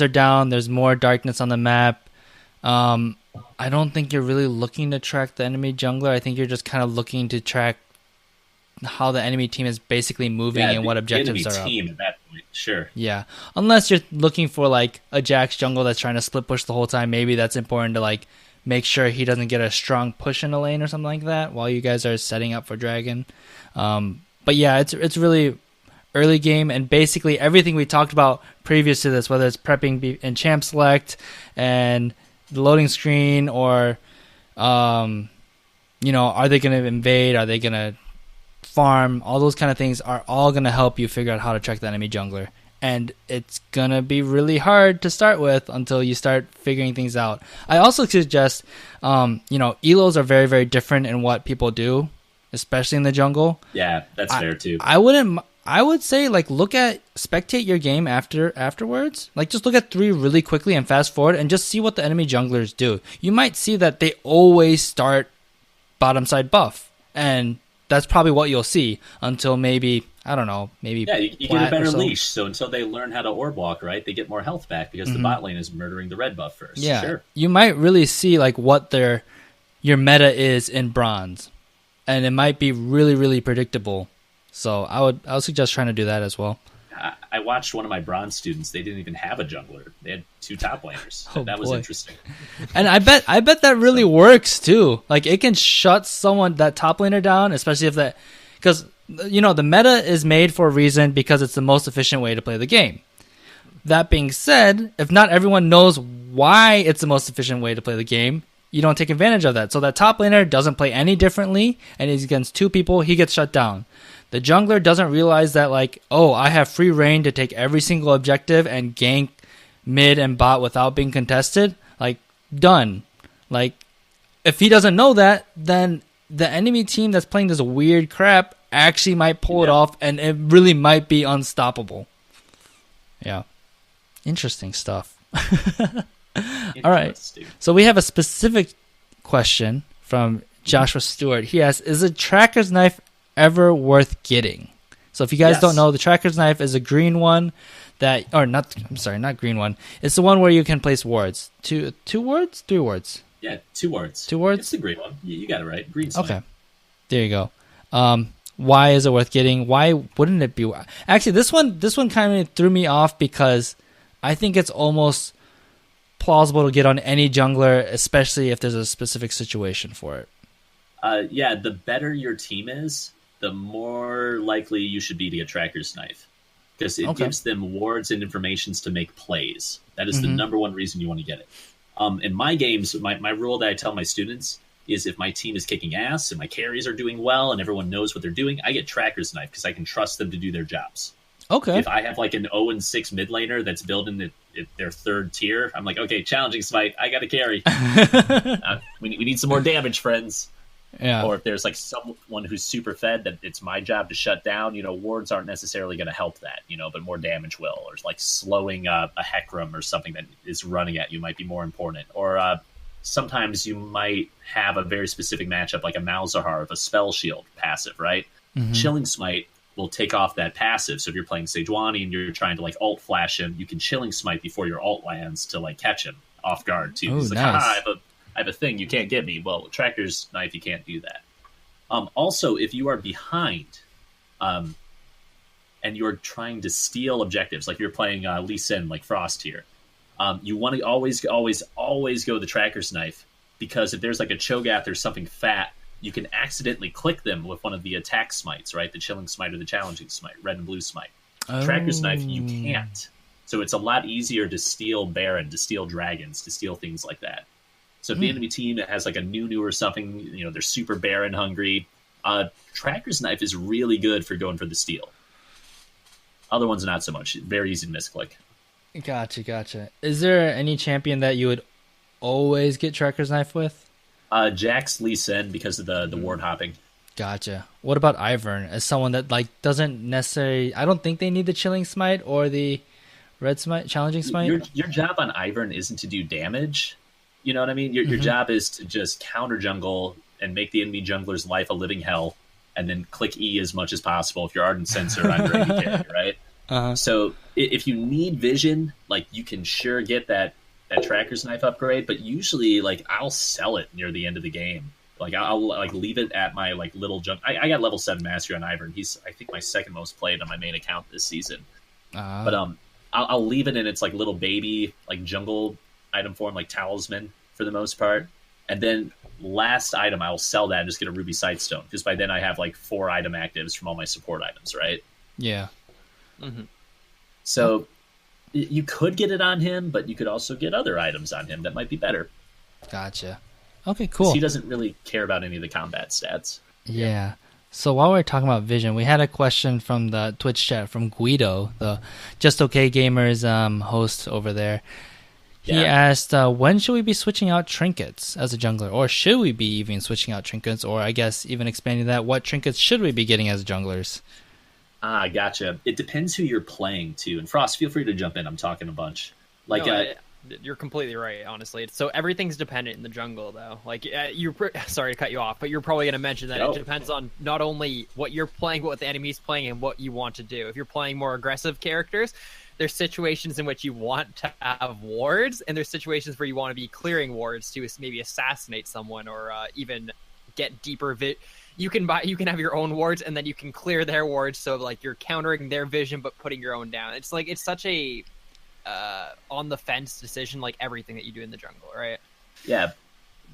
down, there's more darkness on the map. I don't think you're really looking to track the enemy jungler. I think you're just kind of looking to track how the enemy team is basically moving and what objectives are up. Team at that point, sure. Yeah, unless you're looking for like a Jax jungle that's trying to split push the whole time, maybe that's important to like make sure he doesn't get a strong push in a lane or something like that while you guys are setting up for dragon. But yeah, it's really early game, and basically everything we talked about previous to this, whether it's prepping in champ select and the loading screen, or are they going to invade? Are they going to farm? All those kind of things are all going to help you figure out how to track the enemy jungler. And it's going to be really hard to start with until you start figuring things out. I also suggest, elos are very, very different in what people do, especially in the jungle. Yeah, that's fair too. I would say, like, spectate your game afterwards. Like, just look at 3 really quickly and fast forward and just see what the enemy junglers do. You might see that they always start bottom side buff, and that's probably what you'll see until maybe, I don't know, maybe you get a better leash. So until they learn how to orb walk, right, they get more health back because the bot lane is murdering the red buff first. Yeah, sure. You might really see like what your meta is in bronze, and it might be really, really predictable. So I would suggest trying to do that as well. I watched one of my bronze students. They didn't even have a jungler. They had 2 top laners. That was interesting. And I bet that really works too. Like, it can shut that top laner down, especially because the meta is made for a reason, because it's the most efficient way to play the game. That being said, if not everyone knows why it's the most efficient way to play the game, you don't take advantage of that. So that top laner doesn't play any differently, and he's against 2 people, he gets shut down. The jungler doesn't realize that, like, I have free reign to take every single objective and gank mid and bot without being contested. Like, done. Like, if he doesn't know that, then the enemy team that's playing this weird crap actually might pull it off, and it really might be unstoppable. Yeah. Interesting stuff. All right. So we have a specific question from Joshua Stewart. He asks, is a tracker's knife ever worth getting? So if you guys don't know, the tracker's knife is a green one not green one. It's the one where you can place wards. 2 wards? 3 wards? Yeah, 2 wards. 2 wards? It's the green one. You got it right. Green smite. Okay. There you go. Why is it worth getting? Why wouldn't it be? Actually, this one kind of threw me off, because I think it's almost plausible to get on any jungler, especially if there's a specific situation for it. The better your team is, the more likely you should be to get tracker's knife, because it gives them wards and informations to make plays. That is the number one reason you want to get it. In my games, my rule that I tell my students is, if my team is kicking ass and my carries are doing well and everyone knows what they're doing, I get tracker's knife because I can trust them to do their jobs. Okay. If I have like an 0-6 mid laner that's building their 3rd tier, I'm like, okay, challenging smite, I got to carry. We need some more damage, friends. Yeah. Or if there's like someone who's super fed that it's my job to shut down, wards aren't necessarily going to help that, but more damage will. Or like slowing a Hecarim or something that is running at you might be more important. Or sometimes you might have a very specific matchup, like a Malzahar with a spell shield passive, right? Chilling smite will take off that passive. So if you're playing Sejuani and you're trying to like ult flash him, you can chilling smite before your ult lands to like catch him off guard too. He's like, nice. I have a thing, you can't get me. Well, with tracker's knife, you can't do that. Also, if you are behind, and you're trying to steal objectives, like you're playing Lee Sin, like Frost here, you want to always go the tracker's knife, because if there's like a Cho'Gath or something fat, you can accidentally click them with one of the attack smites, right? The chilling smite or the challenging smite, red and blue smite. Tracker's knife, you can't. So it's a lot easier to steal Baron, to steal dragons, to steal things like that. So if the enemy team has like a Nunu or something, they're super Baron hungry, Tracker's Knife is really good for going for the steal. Other ones not so much. Very easy to misclick. Gotcha. Is there any champion that you would always get Tracker's Knife with? Jax Lee Sin because of the ward hopping. Gotcha. What about Ivern as someone that like doesn't necessarily? I don't think they need the chilling smite or the red smite, challenging smite. Your job on Ivern isn't to do damage. You know what I mean? Your job is to just counter jungle and make the enemy jungler's life a living hell, and then click E as much as possible if you're Ardent Sensor on your AD carry, right? So if you need vision, like you can sure get that Tracker's Knife upgrade, but usually like I'll sell it near the end of the game. Like I'll like leave it at my like little junk. I got level 7 mastery on Ivern. He's I think my second most played on my main account this season. But I'll leave it in its like little baby like jungle item form, like talisman for the most part, and then last item I'll sell that and just get a ruby sightstone because by then I have like 4 item actives from all my support items, right? Yeah. So you could get it on him, but you could also get other items on him that might be better. Gotcha. Okay, cool. He doesn't really care about any of the combat stats. Yeah. So while we're talking about vision, we had a question from the Twitch chat from Guido, the Just Okay Gamers host over there. He asked, when should we be switching out trinkets as a jungler? Or should we be even switching out trinkets? Or I guess even expanding that, what trinkets should we be getting as junglers? Gotcha. It depends who you're playing to. And Frost, feel free to jump in. I'm talking a bunch. Like, you're completely right, honestly. So everything's dependent in the jungle, though. Like, sorry to cut you off, but you're probably going to mention that it depends on not only what you're playing, but what the enemy's playing and what you want to do. If you're playing more aggressive characters, there's situations in which you want to have wards, and there's situations where you want to be clearing wards to maybe assassinate someone or even get deeper. You can have your own wards, and then you can clear their wards, so like you're countering their vision but putting your own down. It's like it's such a on the fence decision, like everything that you do in the jungle, right? Yeah.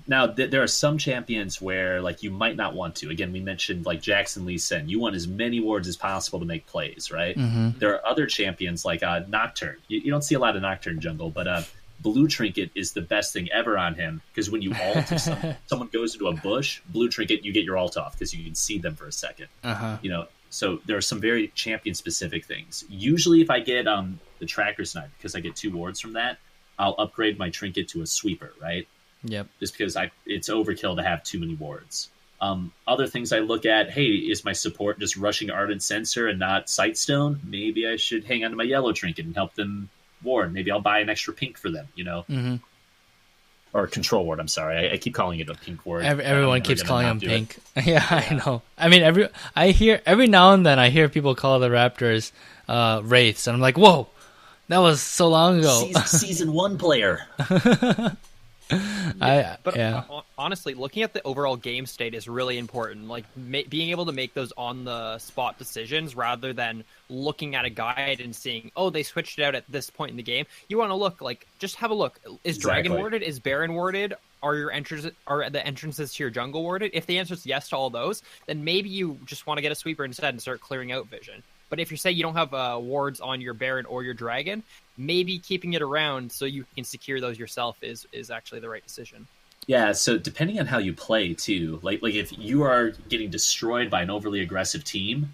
Now there are some champions where like you might not want to. Again, we mentioned like Jackson Lee Sin. You want as many wards as possible to make plays, right? There are other champions like Nocturne. You don't see a lot of Nocturne jungle, but Blue Trinket is the best thing ever on him because when you ult, if someone goes into a bush, Blue Trinket, you get your ult off because you can see them for a second. You know, so there are some very champion specific things. Usually, if I get the Tracker's Knife because I get 2 wards from that, I'll upgrade my trinket to a sweeper, right? Yep. Just because it's overkill to have too many wards. Other things I look at, hey, is my support just rushing Ardent Sensor and not Sightstone? Maybe I should hang on to my yellow trinket and help them ward. Maybe I'll buy an extra pink for them, you know? Or control ward, I'm sorry. I keep calling it a pink ward. Everyone keeps calling them pink. Yeah, I know. I mean, every now and then I hear people call the Raptors Wraiths, and I'm like, whoa, that was so long ago. Season 1 player. Honestly, looking at the overall game state is really important. Like being able to make those on the spot decisions rather than looking at a guide and seeing, oh, they switched it out at this point in the game. You want to look like just have a look. Is Dragon warded? Is Baron warded? Are the entrances to your jungle warded? If the answer is yes to all those, then maybe you just want to get a sweeper instead and start clearing out vision. But if you say you don't have wards on your Baron or your Dragon, maybe keeping it around so you can secure those yourself is actually the right decision. Yeah, so depending on how you play, too, like if you are getting destroyed by an overly aggressive team,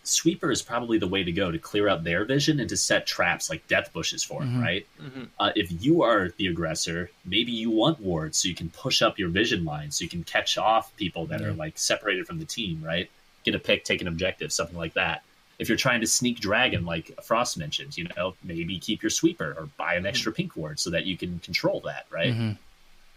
Sweeper is probably the way to go to clear out their vision and to set traps like death bushes for them, right? If you are the aggressor, maybe you want wards so you can push up your vision line so you can catch off people that are like separated from the team, right? Get a pick, take an objective, something like that. If you're trying to sneak Dragon, like Frost mentioned, you know, maybe keep your Sweeper or buy an extra pink ward so that you can control that, right?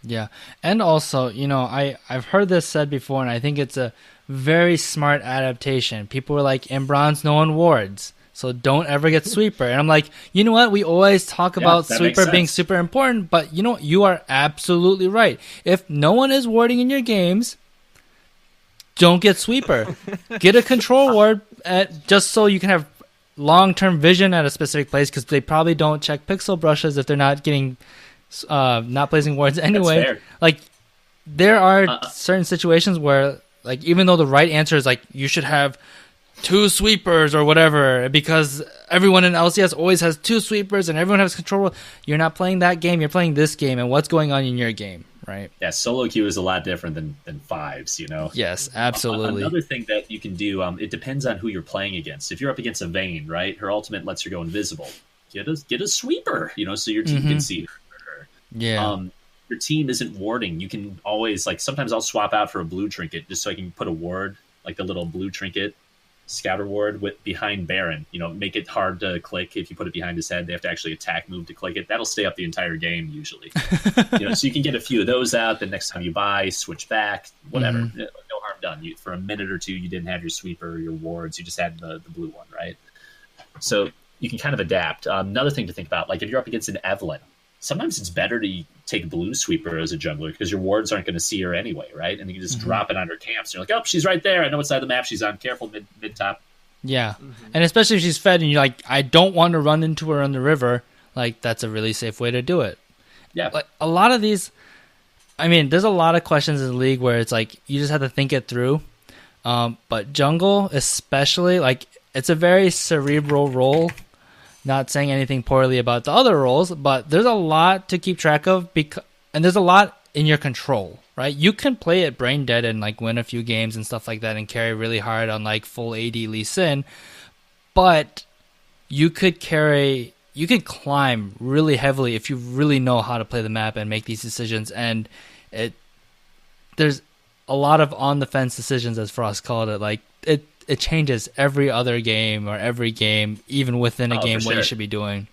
Yeah. And also, you know, I've heard this said before, and I think it's a very smart adaptation. People were like, in bronze, no one wards, so don't ever get Sweeper. And I'm like, you know what? We always talk about Sweeper being super important, but you know, you are absolutely right. If no one is warding in your games, don't get Sweeper. Get a control ward just so you can have long-term vision at a specific place, because they probably don't check pixel brushes if they're not getting not placing wards anyway. Like there are certain situations where, like, even though the right answer is like you should have 2 sweepers or whatever, because everyone in LCS always has 2 sweepers and everyone has control, you're not playing that game, you're playing this game and what's going on in your game, right? Yeah, solo queue is a lot different than fives, you know? Yes, absolutely. Another thing that you can do, it depends on who you're playing against. If you're up against a Vayne, right, her ultimate lets her go invisible. Get a sweeper, you know, so your team can see her. Yeah. Your team isn't warding. You can always, like, sometimes I'll swap out for a blue trinket just so I can put a ward, like the little blue trinket scouter ward with behind Baron. You know, make it hard to click. If you put it behind his head, they have to actually attack move to click it. That'll stay up the entire game usually. You know, so you can get a few of those out. The next time you buy, switch back, whatever. No harm done. For a minute or two, you didn't have your sweeper, your wards. You just had the blue one, right? So you can kind of adapt. Another thing to think about, like if you're up against an Evelyn, sometimes it's better to take blue sweeper as a jungler because your wards aren't going to see her anyway, right? And you can just drop it on her camps. You're like, oh, she's right there. I know what side of the map she's on. Careful, mid top. Yeah, and especially if she's fed and you're like, I don't want to run into her on the river. Like that's a really safe way to do it. Yeah, like a lot of these. I mean, there's a lot of questions in the league where it's like you just have to think it through. But jungle, especially, like it's a very cerebral role. Not saying anything poorly about the other roles, but there's a lot to keep track of and there's a lot in your control, right? You can play it brain dead and like win a few games and stuff like that and carry really hard on like full AD Lee Sin, but you could climb really heavily if you really know how to play the map and make these decisions. And there's a lot of on the fence decisions, as Frost called it. Like it changes every other game or every game, even within a game, what you should be doing.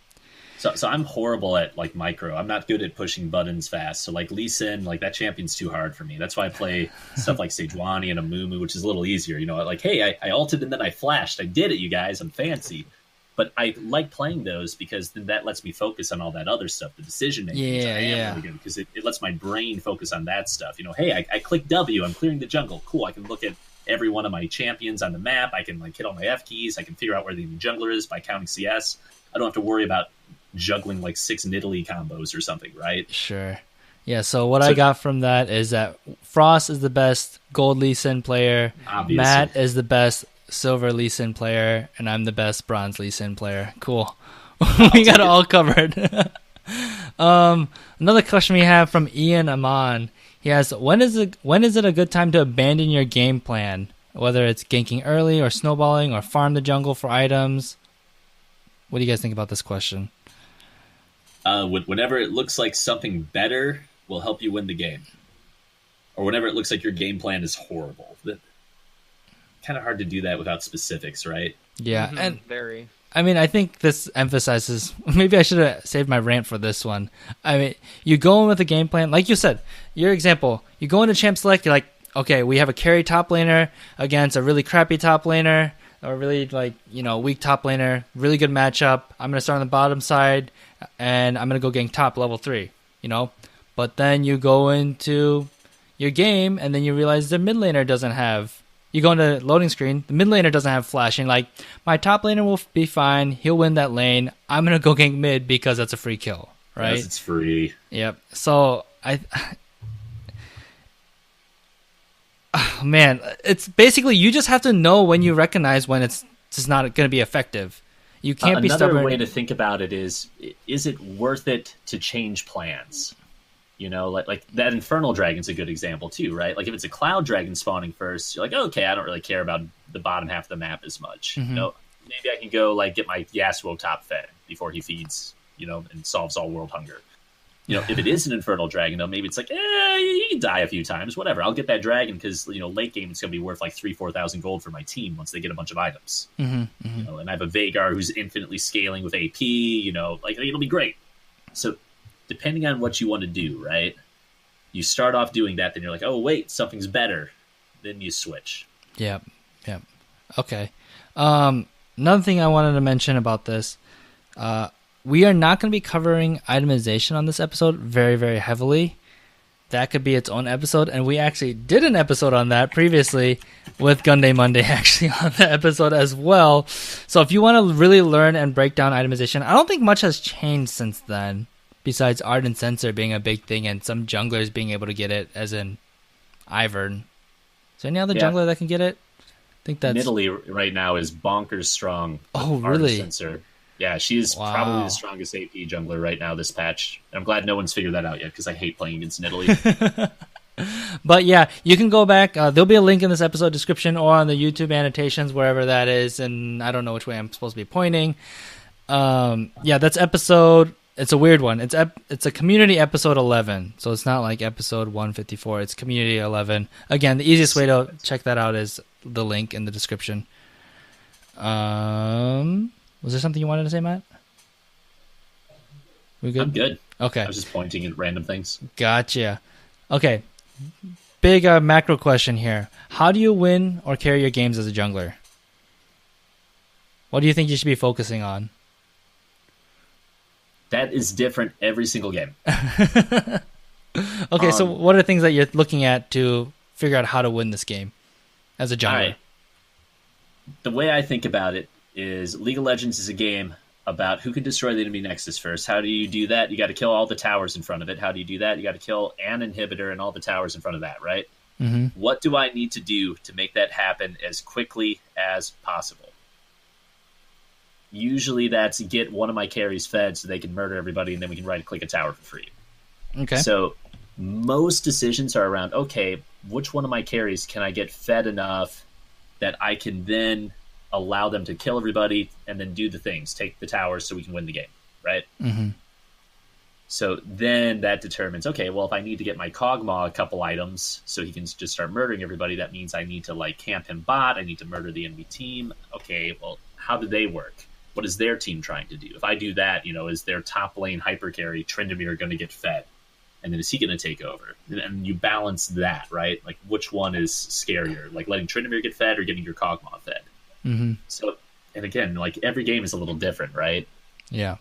So I'm horrible at like micro. I'm not good at pushing buttons fast. So like Lee Sin, like that champion's too hard for me. That's why I play stuff like Sejuani and Amumu, which is a little easier. You know, like, hey, I ulted and then I flashed. I did it, you guys. I'm fancy. But I like playing those because then that lets me focus on all that other stuff, the decision making. Yeah. Really good because it lets my brain focus on that stuff. You know, hey, I click W. I'm clearing the jungle. Cool. I can look at every one of my champions on the map. I can like hit all my F keys. I can figure out where the jungler is by counting CS. I don't have to worry about juggling like 6 Nidalee combos or something, right? Sure. Yeah, so I got from that is that Frost is the best gold Lee Sin player. Obviously. Matt is the best silver Lee Sin player, and I'm the best bronze Lee Sin player. Cool. We got it all covered. Another question we have from Ian Aman. He has, when is it a good time to abandon your game plan? Whether it's ganking early or snowballing or farm the jungle for items. What do you guys think about this question? Whenever it looks like something better will help you win the game. Or whenever it looks like your game plan is horrible. Kind of hard to do that without specifics, right? Yeah, and very. I mean, I think this emphasizes, maybe I should have saved my rant for this one. I mean, you go in with a game plan, like you said, your example, you go into champ select, you're like, okay, we have a carry top laner against a really crappy top laner, or really weak top laner, really good matchup. I'm going to start on the bottom side, and I'm going to go gank top level 3, But then you go into your game, and then you realize the mid laner doesn't have. You go into loading screen, the mid laner doesn't have flashing. Like, my top laner will be fine. He'll win that lane. I'm going to go gank mid because that's a free kill, right? Yes, it's free. Yep. So, man, it's basically you just have to know when you recognize when it's just not going to be effective. You can't be stubborn. Another way to think about it is it worth it to change plans? Like that Infernal Dragon's a good example too, right? Like if it's a Cloud Dragon spawning first, you're like, okay, I don't really care about the bottom half of the map as much. Mm-hmm. Maybe I can go like get my Yasuo top fed before he feeds, and solves all world hunger. If it is an Infernal Dragon, though, maybe it's like, you can die a few times, whatever. I'll get that dragon because, late game it's going to be worth like 3,000-4,000 gold for my team once they get a bunch of items. Mm-hmm, mm-hmm. And I have a Veigar who's infinitely scaling with AP, like it'll be great. So depending on what you want to do, right? You start off doing that, then you're like, oh, wait, something's better. Then you switch. Yep. Okay. Another thing I wanted to mention about this, we are not going to be covering itemization on this episode very, very heavily. That could be its own episode, and we actually did an episode on that previously with Gunday Monday actually on the episode as well. So if you want to really learn and break down itemization, I don't think much has changed since then, besides Ardent Sensor being a big thing and some junglers being able to get it, as in Ivern. Is there any other jungler that can get it? I think that's... Nidalee right now is bonkers strong. Oh, really? Sensor. Yeah, she is probably Wow. the strongest AP jungler right now this patch. I'm glad no one's figured that out yet because I hate playing against Nidalee. But yeah, you can go back. There'll be a link in this episode description or on the YouTube annotations, wherever that is. And I don't know which way I'm supposed to be pointing. Yeah, that's episode. It's a weird one. It's a community episode 11, so it's not like episode 154. It's community 11. Again, the easiest way to check that out is the link in the description. Was there something you wanted to say, Matt? We good? I'm good. Okay. I was just pointing at random things. Gotcha. Okay. Big macro question here. How do you win or carry your games as a jungler? What do you think you should be focusing on? That is different every single game. Okay, so what are the things that you're looking at to figure out how to win this game as a jungler? All right. The way I think about it is League of Legends is a game about who can destroy the enemy nexus first. How do you do that? You got to kill all the towers in front of it. How do you do that? You got to kill an inhibitor and all the towers in front of that, right? Mm-hmm. What do I need to do to make that happen as quickly as possible? Usually that's get one of my carries fed so they can murder everybody and then we can right-click a tower for free. Okay. So most decisions are around, okay, which one of my carries can I get fed enough that I can then allow them to kill everybody and then do the things, take the towers so we can win the game, right? Mm-hmm. So then that determines, okay, well, if I need to get my Kog'Maw a couple items so he can just start murdering everybody, that means I need to like camp him bot, I need to murder the enemy team. Okay, well, how do they work? What is their team trying to do? If I do that, is their top lane hyper carry Tryndamere going to get fed? And then is he going to take over? And you balance that, right? Like which one is scarier? Like letting Tryndamere get fed or getting your Kog'Maw fed? Mm-hmm. So, and again, like every game is a little different, right? Yeah.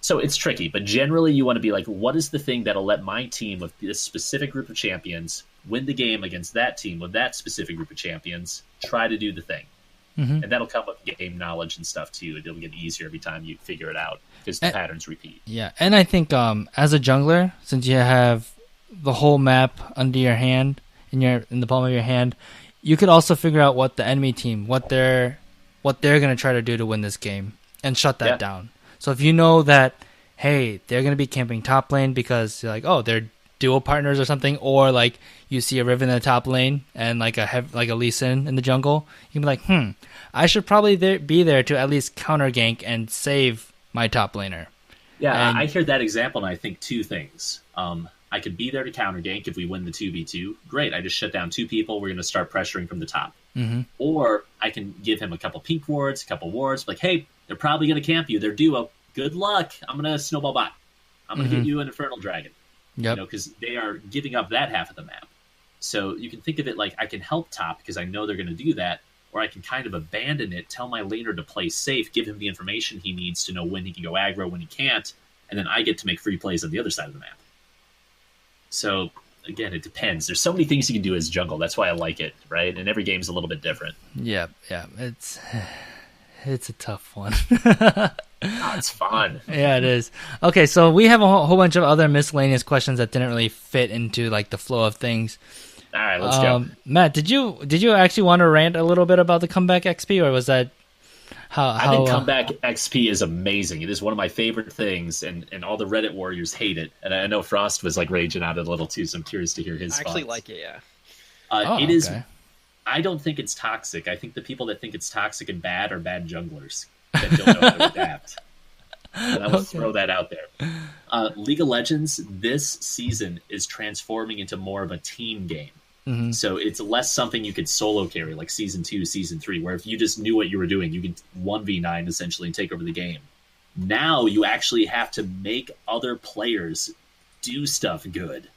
So it's tricky, but generally you want to be like, what is the thing that'll let my team with this specific group of champions win the game against that team with that specific group of champions? Try to do the thing. Mm-hmm. And that'll come with game knowledge and stuff too. It'll get easier every time you figure it out because the patterns repeat. Yeah, and I think as a jungler, since you have the whole map under your hand, in the palm of your hand, you could also figure out what the enemy team, what they're going to try to do to win this game and shut that down. So if you know that, hey, they're going to be camping top lane because you're like, oh, they're duo partners or something, or like you see a Riven in the top lane and like a Lee Sin in the jungle, you can be like, I should probably be there to at least counter gank and save my top laner. Yeah, I hear that example and I think two things. I could be there to counter gank if we win the 2v2. Great, I just shut down two people. We're going to start pressuring from the top. Mm-hmm. Or I can give him a couple pink wards, a couple wards, like, hey, they're probably going to camp you. They're duo. Good luck. I'm going to snowball bot. I'm going to get you an Infernal Dragon. Yep. Because they are giving up that half of the map. So you can think of it like I can help top because I know they're going to do that, or I can kind of abandon it, tell my laner to play safe, give him the information he needs to know when he can go aggro, when he can't, and then I get to make free plays on the other side of the map. So, again, it depends. There's so many things you can do as jungle. That's why I like it, right? And every game's a little bit different. Yeah. It's a tough one. Oh, it's fun. Yeah, it is. Okay, so we have a whole bunch of other miscellaneous questions that didn't really fit into like the flow of things. All right, let's go. Matt, did you actually want to rant a little bit about the comeback XP, or was that how? I think comeback XP is amazing. It is one of my favorite things, and all the Reddit warriors hate it. And I know Frost was like raging out a little too, so I'm curious to hear his. I actually thoughts. like it. Yeah. It is. Okay. I don't think it's toxic. I think the people that think it's toxic and bad are bad junglers that don't know how to adapt. And I will throw that out there. League of Legends this season is transforming into more of a team game. Mm-hmm. So it's less something you could solo carry like Season 2, Season 3, where if you just knew what you were doing, you could 1v9 essentially and take over the game. Now you actually have to make other players do stuff good.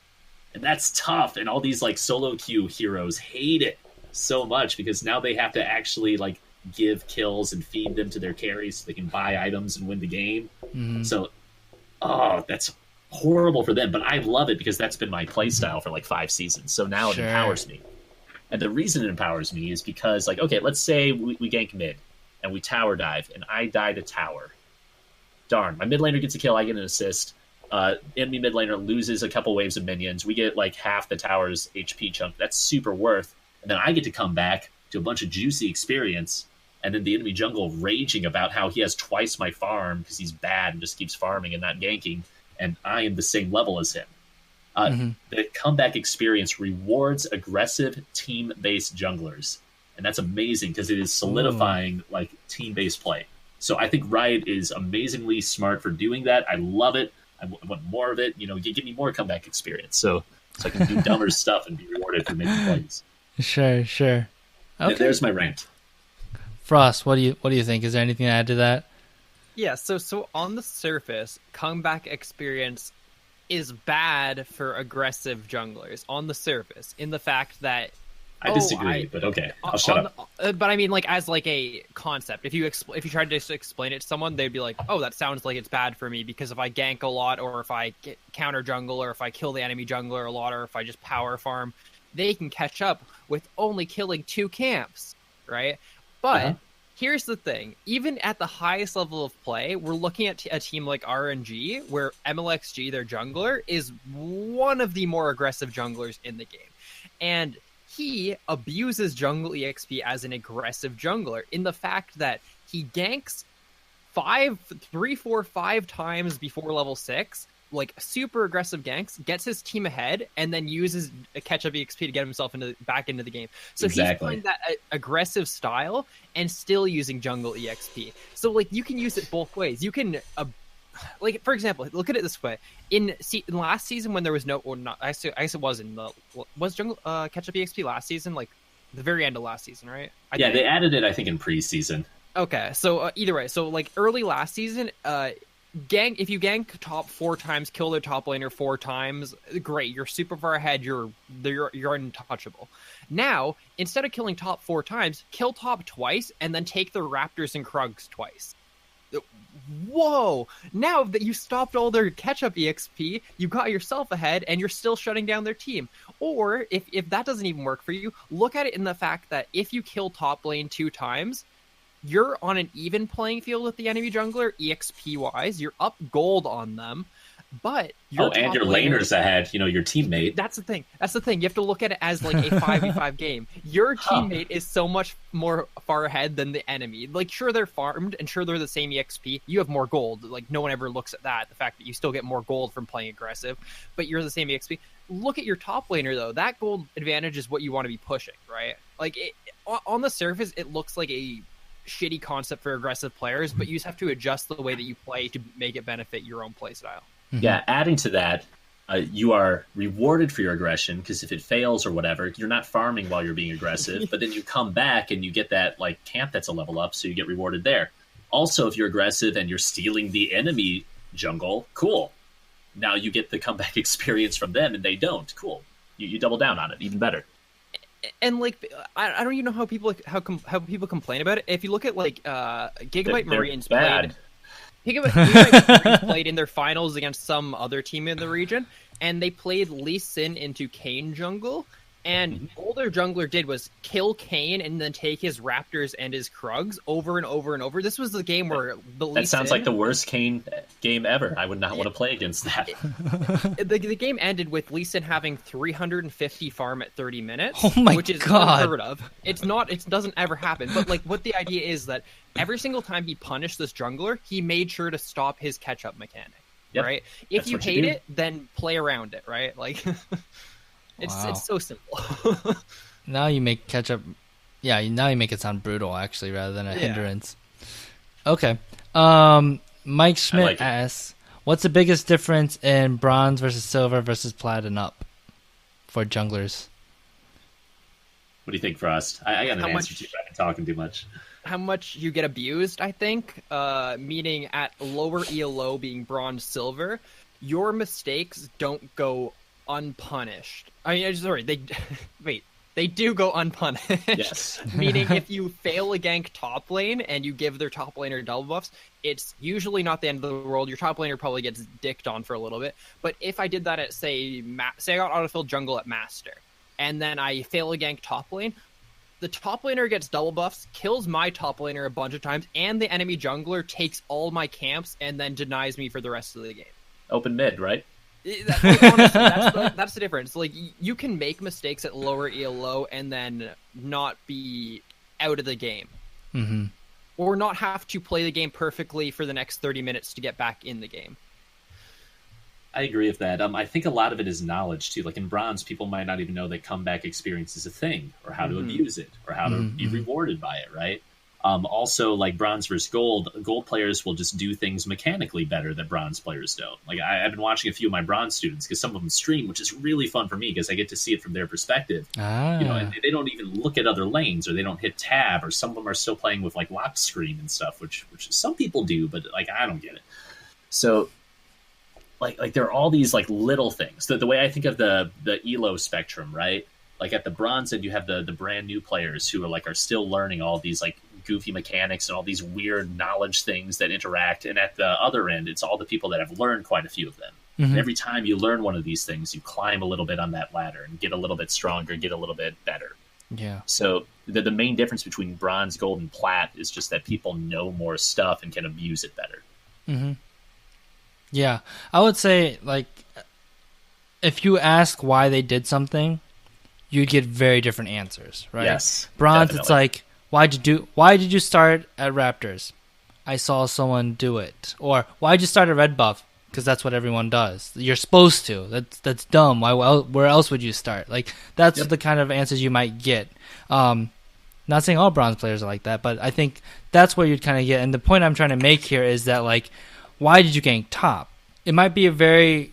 And that's tough. And all these like solo queue heroes hate it so much because now they have to actually like give kills and feed them to their carries so they can buy items and win the game. Mm-hmm. So, that's horrible for them. But I love it because that's been my play style for like 5 seasons. So now it empowers me. And the reason it empowers me is because, like, okay, let's say we gank mid and we tower dive and I die to tower. Darn, my mid laner gets a kill, I get an assist. Enemy mid laner loses a couple waves of minions. We get like half the tower's HP chunk. That's super worth. And then I get to come back to a bunch of juicy experience and then the enemy jungle raging about how he has twice my farm because he's bad and just keeps farming and not ganking, and I am the same level as him. The comeback experience rewards aggressive team-based junglers, and that's amazing because it is solidifying like team-based play. So I think Riot is amazingly smart for doing that. I love it. I want more of it. You know, give me more comeback experience, so I can do dumber stuff and be rewarded for making plays. Sure. Okay. There's my rant. Frost, what do you think? Is there anything to add to that? Yeah. So on the surface, comeback experience is bad for aggressive junglers on the surface, in the fact that I disagree, but okay, I'll shut up. But I mean, like, as like a concept, if you tried to explain it to someone, they'd be like, "Oh, that sounds like it's bad for me because if I gank a lot, or if I get counter jungle, or if I kill the enemy jungler a lot, or if I just power farm, they can catch up with only killing 2 camps, right?" But here's the thing: even at the highest level of play, we're looking at a team like RNG, where MLXG, their jungler, is one of the more aggressive junglers in the game, and he abuses jungle EXP as an aggressive jungler in the fact that he ganks 3, 4, 5 times before level 6, like super aggressive ganks, gets his team ahead, and then uses a catch-up EXP to get himself back into the game. So he's playing that aggressive style and still using jungle EXP. So like you can use it both ways. You can like, for example, look at it this way: in last season, when there was no, or not, I guess it was was jungle catch up EXP last season, like the very end of last season, right? They added it, I think, in preseason. Okay, so either way, so like early last season, if you gank top 4 times, kill their top laner 4 times, great, you're super far ahead, you're untouchable. Now, instead of killing top 4 times, kill top twice, and then take their Raptors and Krugs twice. Whoa! Now that you stopped all their catch-up EXP, you got yourself ahead, and you're still shutting down their team. Or, if that doesn't even work for you, look at it in the fact that if you kill top lane 2 times, you're on an even playing field with the enemy jungler, EXP-wise. You're up gold on them, but and your laner's ahead, your teammate. That's the thing. You have to look at it as like a 5v5 game. Your teammate is so much more far ahead than the enemy. Like, sure, they're farmed, and sure, they're the same EXP. You have more gold. Like, no one ever looks at that, the fact that you still get more gold from playing aggressive, but you're the same EXP. Look at your top laner, though. That gold advantage is what you want to be pushing, right? Like, on the surface, it looks like a shitty concept for aggressive players, but you just have to adjust the way that you play to make it benefit your own play style. Yeah, adding to that, you are rewarded for your aggression, because if it fails or whatever, you're not farming while you're being aggressive, but then you come back and you get that like camp that's a level up, so you get rewarded there. Also, if you're aggressive and you're stealing the enemy jungle, cool. Now you get the comeback experience from them, and they don't. Cool. You double down on it, even better. And like, I don't even know how people complain about it. If you look at like Gigabyte Marines played. Gigabyte Marines played in their finals against some other team in the region, and they played Lee Sin into Kayn jungle, and all their jungler did was kill Kayn and then take his Raptors and his Krugs over and over and over. This was the game where that sounds like the worst Kayn game ever. I would not want to play against that. The game ended with Lee Sin having 350 farm at 30 minutes, which is unheard of. It doesn't ever happen. But like, what the idea is that every single time he punished this jungler, he made sure to stop his catch-up mechanic, right? If you hate it, then play around it, right? Like, it's so simple. Now you make catch-up... Yeah, now you make it sound brutal, actually, rather than a hindrance. Okay. Mike Schmidt asks, what's the biggest difference in bronze versus silver versus plat and up for junglers? What do you think, Frost? I got an answer to you. I've been talking too much. How much you get abused, I think, meaning at lower ELO being bronze silver, your mistakes don't go unpunished. They do go unpunished. Yes. Meaning if you fail a gank top lane and you give their top laner double buffs, it's usually not the end of the world. Your top laner probably gets dicked on for a little bit. But if I did that at, say I got autofilled jungle at master, and then I fail a gank top lane, the top laner gets double buffs, kills my top laner a bunch of times, and the enemy jungler takes all my camps and then denies me for the rest of the game. Open mid, right? Honestly, that's the difference. Like, you can make mistakes at lower ELO and then not be out of the game. or not have to play the game perfectly for the next 30 minutes to get back in the game. I agree with that. I think a lot of it is knowledge too. Like in bronze, people might not even know that comeback experience is a thing, or how to abuse it, or how to be rewarded by it. Right. Also, like bronze versus gold, gold players will just do things mechanically better that bronze players don't. Like I've been watching a few of my bronze students because some of them stream, which is really fun for me because I get to see it from their perspective. And they don't even look at other lanes, or they don't hit tab, or some of them are still playing with like locked screen and stuff, which some people do, but like I don't get it. So. Like there are all these like little things. The way I think of the ELO spectrum, right? Like at the bronze end, you have the brand new players who are still learning all these like goofy mechanics and all these weird knowledge things that interact. And at the other end, it's all the people that have learned quite a few of them. And every time you learn one of these things, you climb a little bit on that ladder and get a little bit stronger, get a little bit better. Yeah. So the main difference between bronze, gold, and plat is just that people know more stuff and can abuse it better. Yeah, I would say, like, if you ask why they did something, you'd get very different answers, right? Yes, bronze, definitely. it's like, why did you start at Raptors? I saw someone do it. Or why did you start at Red Buff? Because that's what everyone does. You're supposed to. That's dumb. Where else would you start? Like, that's the kind of answers you might get. Not saying all bronze players are like that, but I think that's where you'd kind of get. And the point I'm trying to make here is that, like, why did you gank top? It might be a very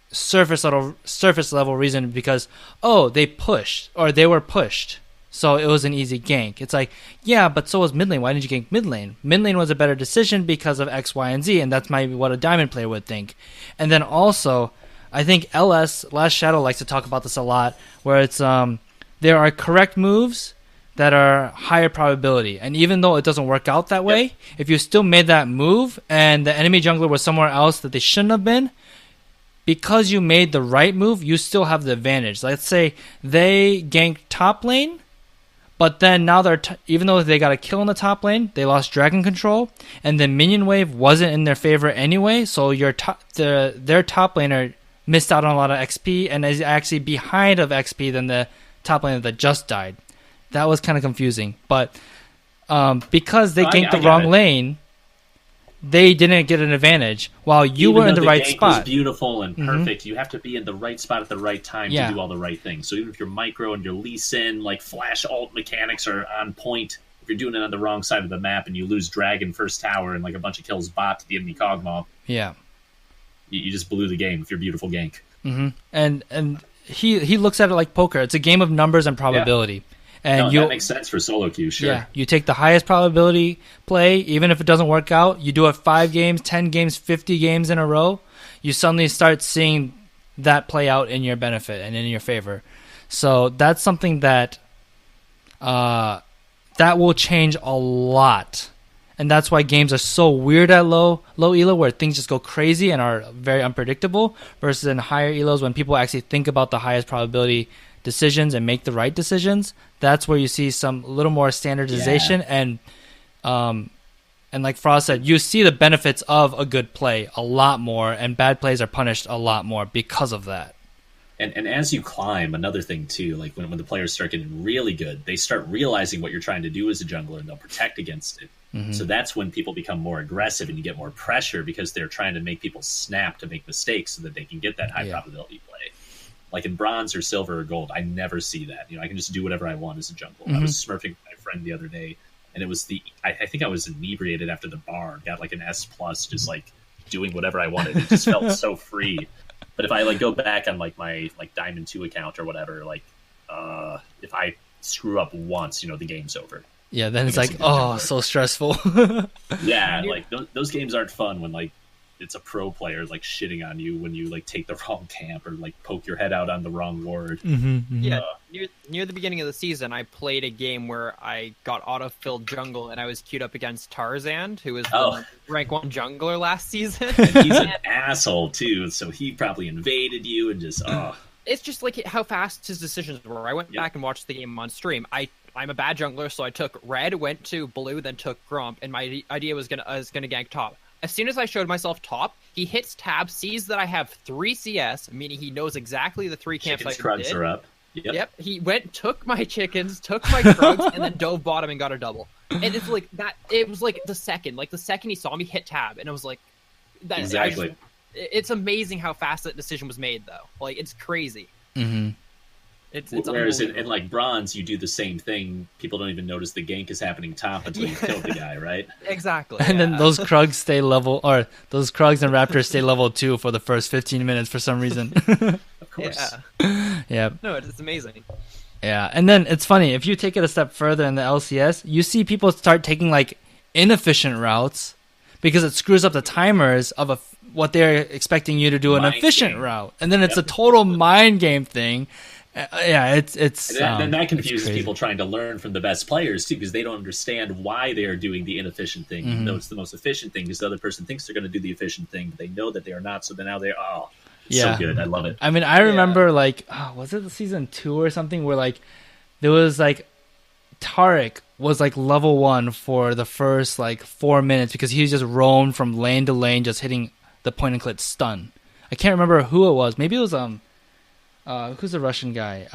surface level reason because, they pushed, or they were pushed, so it was an easy gank. It's like, yeah, but so was mid lane. Why didn't you gank mid lane? Mid lane was a better decision because of X, Y, and Z, and that's maybe what a diamond player would think. And then also, I think LS, Last Shadow, likes to talk about this a lot, where it's there are correct moves that are higher probability. And even though it doesn't work out that way, if you still made that move and the enemy jungler was somewhere else that they shouldn't have been, because you made the right move, you still have the advantage. Let's say they ganked top lane, but then now even though they got a kill in the top lane, they lost dragon control, and the minion wave wasn't in their favor anyway, so their top laner missed out on a lot of XP and is actually behind of XP than the top laner that just died. That was kind of confusing, but because they ganked the wrong lane, they didn't get an advantage while you were in the right spot. Was beautiful and perfect. You have to be in the right spot at the right time to do all the right things. So even if your micro and your Lee Sin, like flash alt mechanics are on point, if you're doing it on the wrong side of the map and you lose dragon first tower and like a bunch of kills bot to the enemy Kog'Maw, you just blew the game with your beautiful gank. And he looks at it like poker. It's a game of numbers and probability. And that makes sense for solo queue, sure. Yeah, you take the highest probability play, even if it doesn't work out. You do it 5 games, 10 games, 50 games in a row. You suddenly start seeing that play out in your benefit and in your favor. So that's something that that will change a lot. And that's why games are so weird at low elo, where things just go crazy and are very unpredictable, versus in higher elos when people actually think about the highest probability decisions and make the right decisions. That's where you see some little more standardization and like Frost said, you see the benefits of a good play a lot more, and bad plays are punished a lot more because of that. And as you climb, another thing too, like when the players start getting really good, they start realizing what you're trying to do as a jungler, and they'll protect against it. So that's when people become more aggressive and you get more pressure because they're trying to make people snap to make mistakes so that they can get that high probability play. Like in bronze or silver or gold, I never see that. I can just do whatever I want as a jungle. I was smurfing with my friend the other day, and it was I think I was inebriated after the bar, got like an S+, just like doing whatever I wanted. It just felt so free. But if I like go back on like my like Diamond 2 account or whatever, like if I screw up once, the game's over. Yeah, then it's like, so stressful. Yeah, like those games aren't fun when like it's a pro player like shitting on you when you like take the wrong camp or like poke your head out on the wrong ward. Yeah, near the beginning of the season, I played a game where I got auto-filled jungle and I was queued up against Tarzan, who was the rank 1 jungler last season. And he's an asshole too, so he probably invaded you and just It's just like how fast his decisions were. I went back and watched the game on stream. I'm a bad jungler, so I took red, went to blue, then took Gromp, and my idea was gonna gank top. As soon as I showed myself top, he hits tab, sees that I have 3 CS, meaning he knows exactly the 3 camps I did. Chicken scrubs are up. Yep. He took my chickens, took my Krugs, and then dove bottom and got a double. And it's like that. It was like the second he saw me hit tab, and I was like, that, Exactly. It's amazing how fast that decision was made, though. Like, it's crazy. Mm-hmm. It's Whereas in like bronze, you do the same thing. People don't even notice the gank is happening top until you kill the guy, right? Exactly. And then those Krugs stay level, or those Krugs and Raptors stay level 2 for the first 15 minutes for some reason. Of course. Yeah. No, it's amazing. Yeah, and then it's funny, if you take it a step further in the LCS, you see people start taking like inefficient routes because it screws up the timers of what they're expecting you to do an Mind efficient game. route, and then it's a total mind game thing. Yeah, it's And that confuses crazy. people trying to learn from the best players too, because they don't understand why they are doing the inefficient thing. Mm-hmm. Though it's the most efficient thing, because the other person thinks they're going to do the efficient thing, but they know that they are not. So then now Yeah. so good. I love it. I mean, I remember like, was it season 2 or something where like there was like Tarek was like level 1 for the first like 4 minutes because he just roamed from lane to lane just hitting the point and click stun. I can't remember who it was. Maybe it was who's the Russian guy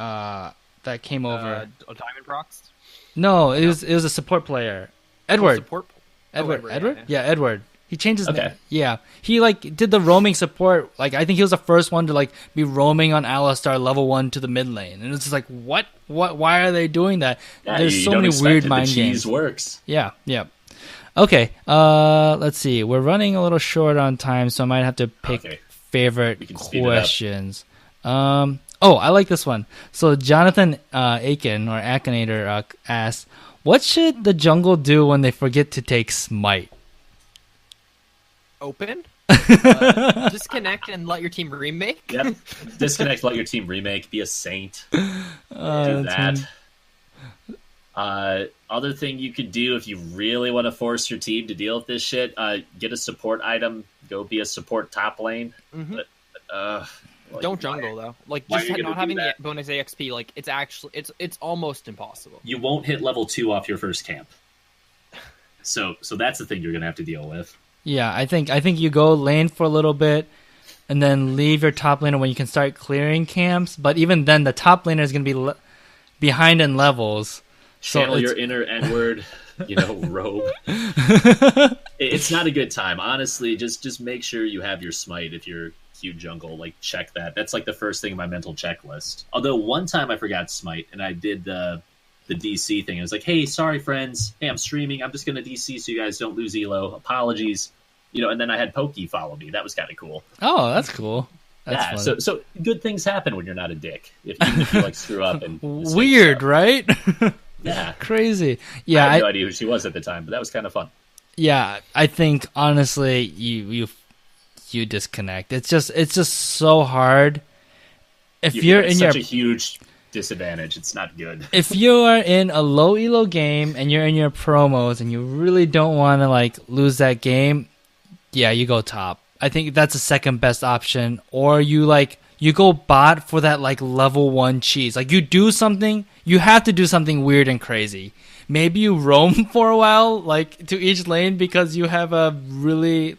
that came over? Diamond Prox? No, it was a support player. Edward. Support? Edward. Oh, Edward? yeah. Yeah, Edward. He changed his Okay. name. Yeah. He like did the roaming support. Like I think he was the first one to like be roaming on Alistar level 1 to the mid lane. And it's just like what? Why are they doing that? Yeah, There's you so don't many expect weird it. mind the games. cheese works. Yeah, yeah. Okay. Let's see. We're running a little short on time, so I might have to pick Okay. favorite We can speed it up. questions. I like this one. So Jonathan Aiken or Akinator asks, "What should the jungle do when they forget to take smite?" Open? Disconnect and let your team remake? Yep. Disconnect, let your team remake, be a saint. Do that's that. Other thing you could do if you really want to force your team to deal with this shit, get a support item, go be a support top lane. Mhm. But, Don't jungle though. Like why just are you not gonna having do the that? bonus AXP. Like it's almost impossible. You won't hit level 2 off your first camp. So that's the thing you're gonna have to deal with. Yeah, I think you go lane for a little bit, and then leave your top laner when you can start clearing camps. But even then, the top laner is going to be behind in levels. Channel it's- your inner N-word, robe. It's not a good time. Honestly, just make sure you have your smite if you're queue jungle. Like, check that. That's like the first thing in my mental checklist. Although one time I forgot smite, and I did the DC thing. I was like, hey, sorry, friends. Hey, I'm streaming. I'm just going to DC so you guys don't lose elo. Apologies. And then I had Pokey follow me. That was kind of cool. Oh, that's cool. That's fun. So good things happen when you're not a dick. Even if you like screw up and Weird, right? Yeah. Crazy. Yeah, I had no idea who she was at the time, but that was kind of fun. Yeah, I think honestly, you disconnect. It's just so hard. If you're in such your a huge disadvantage, it's not good. if you are in a low elo game and you're in your promos and you really don't want to like lose that game, yeah, you go top. I think that's the second best option. Or you go bot for that like level 1 cheese. Like you have to do something weird and crazy. Maybe you roam for a while, like to each lane because you have a really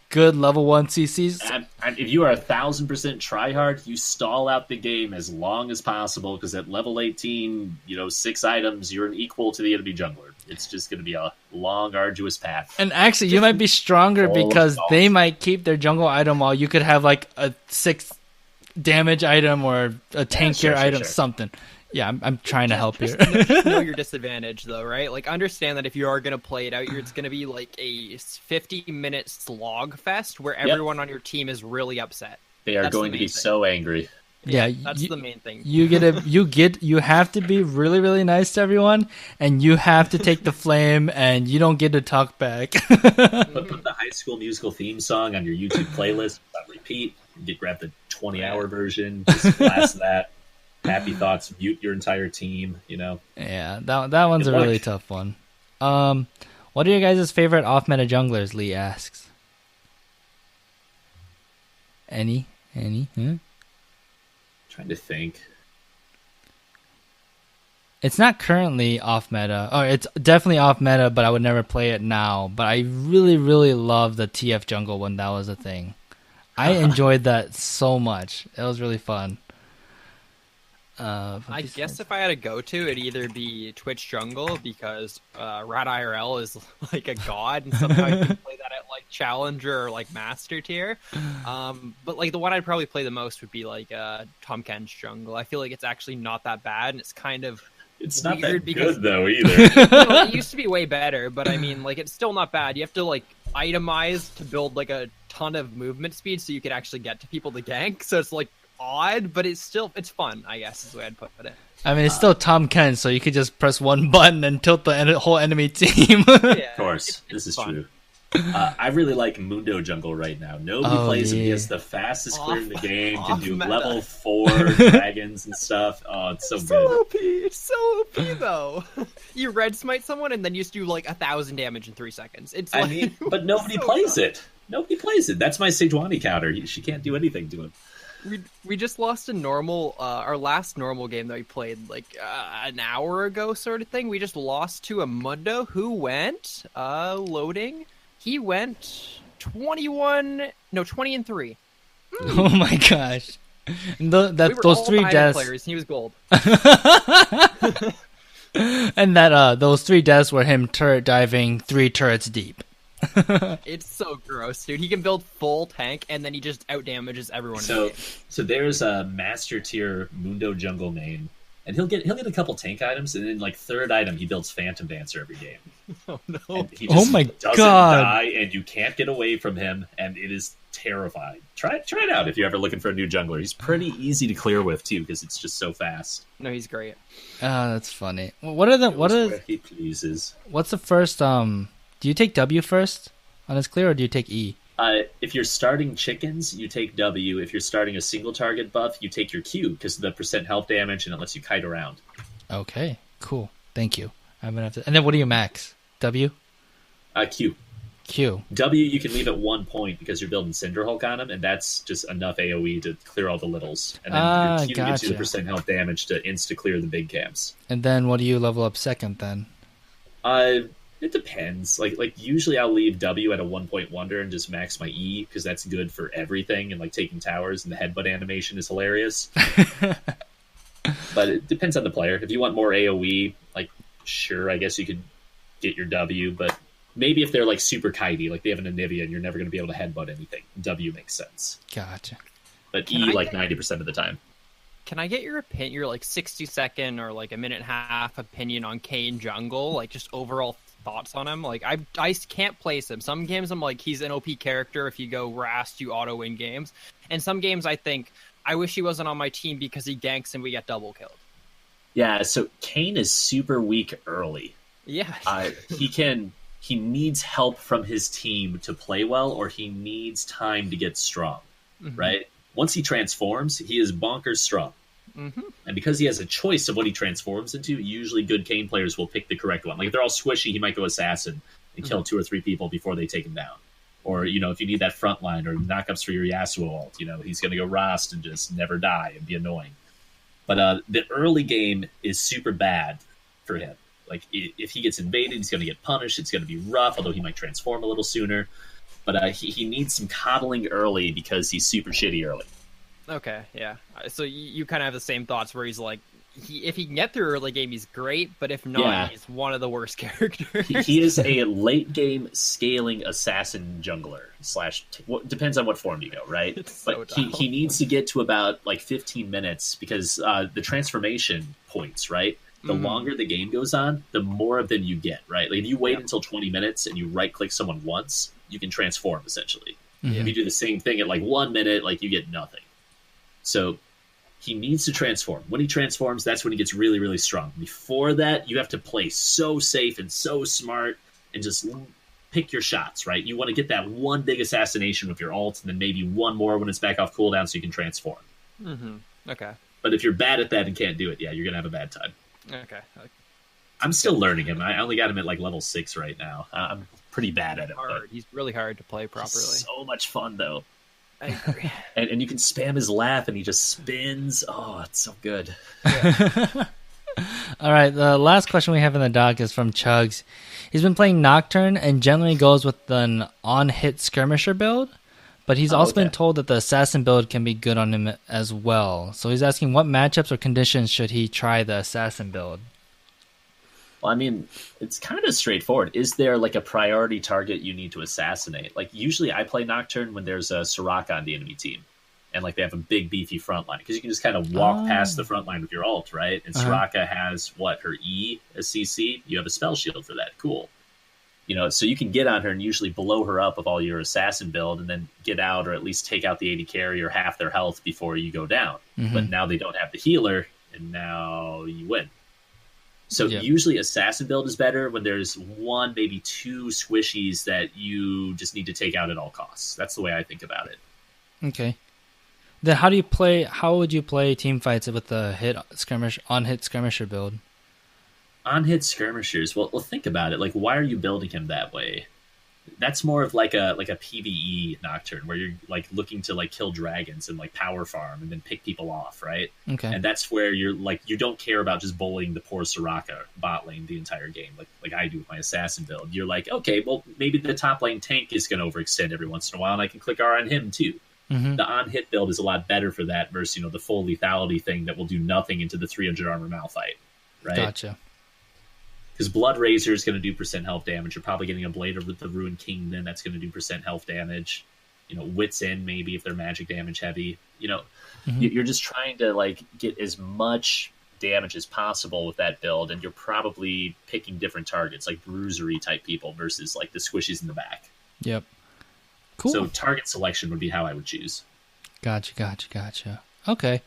good level 1 CCs. And if you are 1,000% tryhard, you stall out the game as long as possible, because at level 18, 6 items, you're an equal to the enemy jungler. It's just going to be a long, arduous path. And actually, you might be stronger Full of because stalls. they might keep their jungle item while you could have like a 6 damage item or a tankier sure, item, sure. something. Yeah, I'm trying to help here. Know your disadvantage though, right? Like understand that if you are going to play it out, it's going to be like a 50-minute slog fest where everyone on your team is really upset. They are That's going the to be main thing. so angry. Yeah, That's the main thing. you have to be really, really nice to everyone, and you have to take the flame, and you don't get to talk back. Put the High School Musical theme song on your YouTube playlist on repeat. Grab the 20-hour version, just blast that. Happy thoughts, mute your entire team, Yeah, that one's Good a really luck. tough one. What are your guys' favorite off-meta junglers? Lee asks. Any? Huh? Trying to think. It's not currently off meta. Or it's definitely off meta, but I would never play it now. But I really, really love the TF jungle when that was a thing. I enjoyed that so much. It was really fun. I guess if I had to go to, it'd either be Twitch Jungle because Rat IRL is like a god, and somehow you can play that at like Challenger or like Master tier. But like the one I'd probably play the most would be like Tom Ken's Jungle. I feel like it's actually not that bad, and it's kind of not that because, good though either. It used to be way better, but I mean, like it's still not bad. You have to like itemize to build like a ton of movement speed so you can actually get to people to gank. So it's like odd, but it's fun, I guess is the way I'd put it. I mean, it's still Tom Ken, so you could just press one button and tilt the whole enemy team. Of course, this is fun. True. I really like Mundo Jungle right now. Nobody plays him. He has the fastest clear in the game. Can do level 4 dragons and stuff. Oh, it's so good. OP. It's so OP though. You red smite someone and then you just do like 1,000 damage in 3 seconds. It's like, I mean, but nobody plays it. Nobody plays it. That's my Sejuani counter. She can't do anything to him. We just lost a normal, our last normal game that we played like an hour ago, sort of thing. We just lost to a Mundo who went loading. He went 20 and 3. Oh my gosh! Those 3 deaths. Players. He was gold. And those 3 deaths were him turret diving 3 turrets deep. It's so gross, dude. He can build full tank and then he just outdamages everyone. So there's a master tier Mundo Jungle main, and he'll get a couple tank items, and then like 3rd item he builds Phantom Dancer every game. Oh no! And he just doesn't die, and you can't get away from him, and it is terrifying. Try it out if you're ever looking for a new jungler. He's pretty easy to clear with too because it's just so fast. No, he's great. Oh, that's funny. Where he pleases. What's the first? Do you take W first on his clear, or do you take E? If you're starting chickens, you take W. If you're starting a single target buff, you take your Q because of the % health damage, and it lets you kite around. Okay, cool. Thank you. I'm gonna have to. And then what do you max? W? Q. Q. W you can leave at 1 point because you're building Cinderhulk on him, and that's just enough AoE to clear all the littles. And then your Q gives you the % health damage to insta clear the big camps. And then what do you level up second then? It depends. Like usually I'll leave W at a 1 point wonder and just max my E because that's good for everything, and like taking towers, and the headbutt animation is hilarious. But it depends on the player. If you want more AoE, like sure, I guess you could get your W, but maybe if they're like super kitey, like they have an Anivia and you're never going to be able to headbutt anything, W makes sense. Gotcha. But E like 90% of the time. Can I get your opinion, your like 60-second or like a minute and a half opinion on Kane Jungle? Like just overall thoughts on him? Like I can't place him. Some games I'm like he's an OP character. If you go Rast, you auto win games. And some games I think I wish he wasn't on my team because he ganks and we get double killed. Yeah, so Kane is super weak early. Yeah. He needs help from his team to play well, or he needs time to get strong, right? Once he transforms, he is bonkers strong. And because he has a choice of what he transforms into, usually good Kane players will pick the correct one. Like if they're all squishy, he might go Assassin and kill 2 or 3 people before they take him down. Or, you know, if you need that front line or knockups for your Yasuo ult, you know, he's going to go Rast and just never die and be annoying. But the early game is super bad for him. Like, if he gets invaded, he's going to get punished. It's going to be rough, although he might transform a little sooner. But he needs some coddling early because he's super shitty early. Okay, yeah. So you kind of have the same thoughts where he's like, if he can get through early game, he's great. But if not, he's one of the worst characters. He is a late game scaling assassin jungler / depends on what form you go, right? But he needs to get to about like 15 minutes because the transformation points, right? The longer the game goes on, the more of them you get, right? Like if you wait until 20 minutes and you right-click someone once, you can transform, essentially. If you do the same thing at like 1 minute, like you get nothing. So he needs to transform. When he transforms, that's when he gets really, really strong. Before that, you have to play so safe and so smart and just pick your shots, right? You want to get that one big assassination with your ult and then maybe one more when it's back off cooldown so you can transform. Okay. But if you're bad at that and can't do it, you're going to have a bad time. Okay. I'm still learning him. I only got him at like level 6 right now. I'm pretty bad at it. He's really hard to play properly. So much fun, though. I agree. and you can spam his laugh and he just spins. Oh, it's so good. All right, the last question we have in the doc is from Chugs. He's been playing Nocturne and generally goes with an on-hit skirmisher build, but he's also okay. been told that the assassin build can be good on him as well. So he's asking what matchups or conditions should he try the assassin build? Well, I mean, it's kind of straightforward. Is there like a priority target you need to assassinate? Like usually I play Nocturne when there's a Soraka on the enemy team. And like they have a big beefy front line because you can just kind of walk past the front line with your ult, right? And Soraka has her E as CC. You have a spell shield for that. Cool. So you can get on her and usually blow her up with all your assassin build and then get out or at least take out the AD carry or half their health before you go down. But now they don't have the healer and now you win. So usually assassin build is better when there's one, maybe two squishies that you just need to take out at all costs. That's the way I think about it. Okay. Then how would you play team fights with the on-hit skirmisher build? On-hit skirmishers, well, think about it. Like, why are you building him that way? That's more of like a PvE Nocturne where you're like looking to like kill dragons and like power farm and then pick people off, right? Okay. And that's where you're like you don't care about just bullying the poor Soraka bot lane the entire game, like I do with my assassin build. You're like, okay, well maybe the top lane tank is going to overextend every once in a while, and I can click R on him too. The on-hit build is a lot better for that versus the full lethality thing that will do nothing into the 300 armor Malphite, right? Gotcha. Because Blood Razor is going to do % health damage. You're probably getting a Blade of the Ruined King, then that's going to do % health damage. Wits End maybe if they're magic damage heavy. You're just trying to like get as much damage as possible with that build, and you're probably picking different targets like bruisery type people versus like the squishies in the back. Yep. Cool. So target selection would be how I would choose. Gotcha. Okay.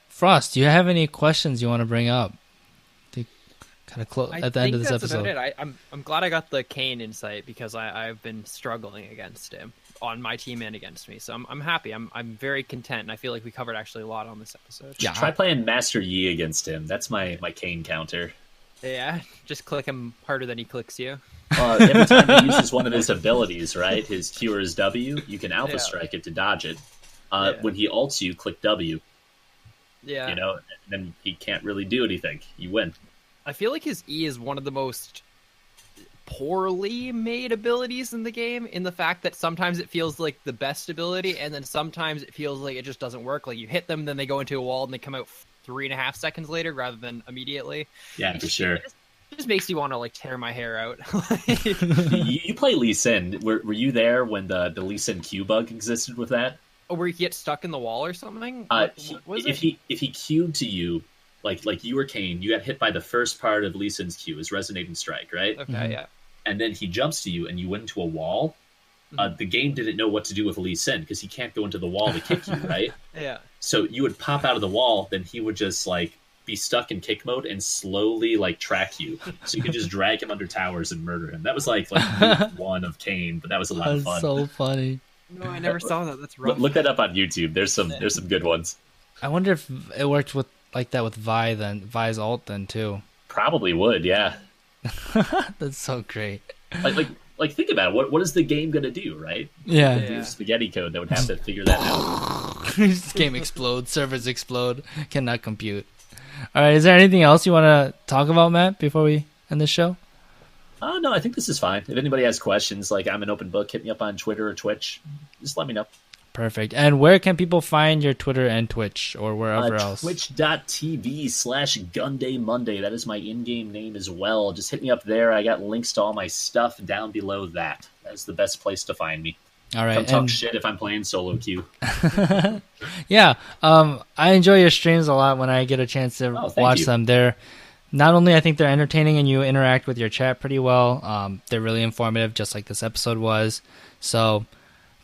Frost, do you have any questions you want to bring up to kind of close at the end of this episode? About it. I'm glad I got the Kane insight because I've been struggling against him on my team and against me. So I'm happy. I'm very content, and I feel like we covered actually a lot on this episode. Yeah. Try playing Master Yi against him. That's my Kane counter. Yeah, just click him harder than he clicks you. Every time he uses one of his abilities, right? His Q or his W, you can Alpha Strike it to dodge it. When he ults you, click W. Yeah. And then he can't really do anything. You win. I feel like his E is one of the most poorly made abilities in the game, in the fact that sometimes it feels like the best ability, and then sometimes it feels like it just doesn't work. Like you hit them, then they go into a wall, and they come out 3.5 seconds later rather than immediately. Yeah, for sure. It just makes you want to like tear my hair out. You play Lee Sin. Were you there when the Lee Sin Q bug existed with that? Oh, where you get stuck in the wall or something? If he Q'd to you, like you were Kane, you got hit by the first part of Lee Sin's Q, his Resonating Strike, right? Okay, yeah. And then he jumps to you and you went into a wall. The game didn't know what to do with Lee Sin because he can't go into the wall to kick you, right? Yeah. So you would pop out of the wall, then he would just like be stuck in kick mode and slowly like track you. So you could just drag him under towers and murder him. That was like week 1 of Kane, but that was a lot of fun. That's so funny. No, I never saw that. That's rough. Look that up on YouTube. There's some good ones. I wonder if it worked with like that with Vi's ult then too. Probably would, yeah. That's so great. Like think about it. What is the game gonna do, right? Yeah. Spaghetti code that would have to figure that out. This game explodes, servers explode, cannot compute. All right, is there anything else you want to talk about, Matt, before we end this show? No, I think this is fine. If anybody has questions, like I'm an open book, hit me up on Twitter or Twitch. Just let me know. Perfect. And where can people find your Twitter and Twitch or wherever else? Twitch.tv/GunDayMonday. That is my in-game name as well. Just hit me up there. I got links to all my stuff down below that. That's the best place to find me. All right. Come talk shit if I'm playing solo queue. Yeah. I enjoy your streams a lot when I get a chance to watch them. They're not only, I think they're entertaining and you interact with your chat pretty well. They're really informative, just like this episode was. So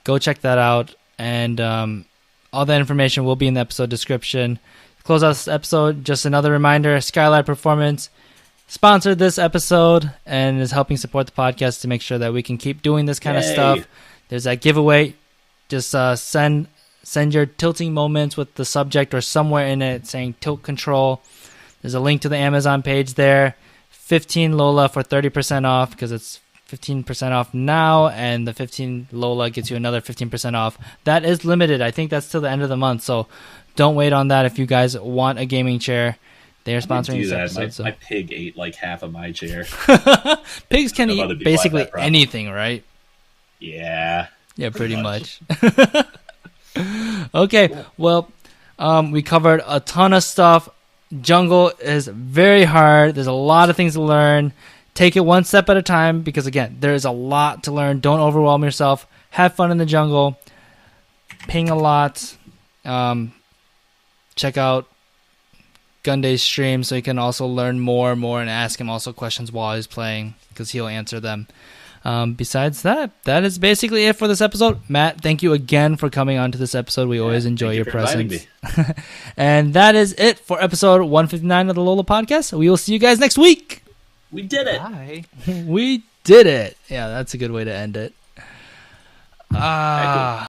go check that out. And all that information will be in the episode description. To close out this episode, just another reminder, Skylight Performance sponsored this episode and is helping support the podcast to make sure that we can keep doing this kind of stuff. There's that giveaway. Just send your tilting moments with the subject or somewhere in it saying tilt control. There's a link to the Amazon page there. 15 LOLA for 30% off because it's 15% off now, and the 15 LOLA gets you another 15% off. That is limited. I think that's till the end of the month, so don't wait on that if you guys want a gaming chair. They are sponsoring this episode. My pig ate like half of my chair. Pigs can eat basically anything, right? Yeah. Yeah, pretty much. Okay, Cool. well, we covered a ton of stuff. Jungle is very hard. There's a lot of things to learn. Take it one step at a time because, again, there is a lot to learn. Don't overwhelm yourself. Have fun in the jungle. Ping a lot. Check out Gunday's stream so you can also learn more and ask him also questions while he's playing because he'll answer them. Besides that is basically it for this episode. Matt, thank you again for coming on to this episode. We always enjoy your presence. And that is it for episode 159 of the LOLA podcast. We will see you guys next week. We did it. Bye. We did it. Yeah, that's a good way to end it.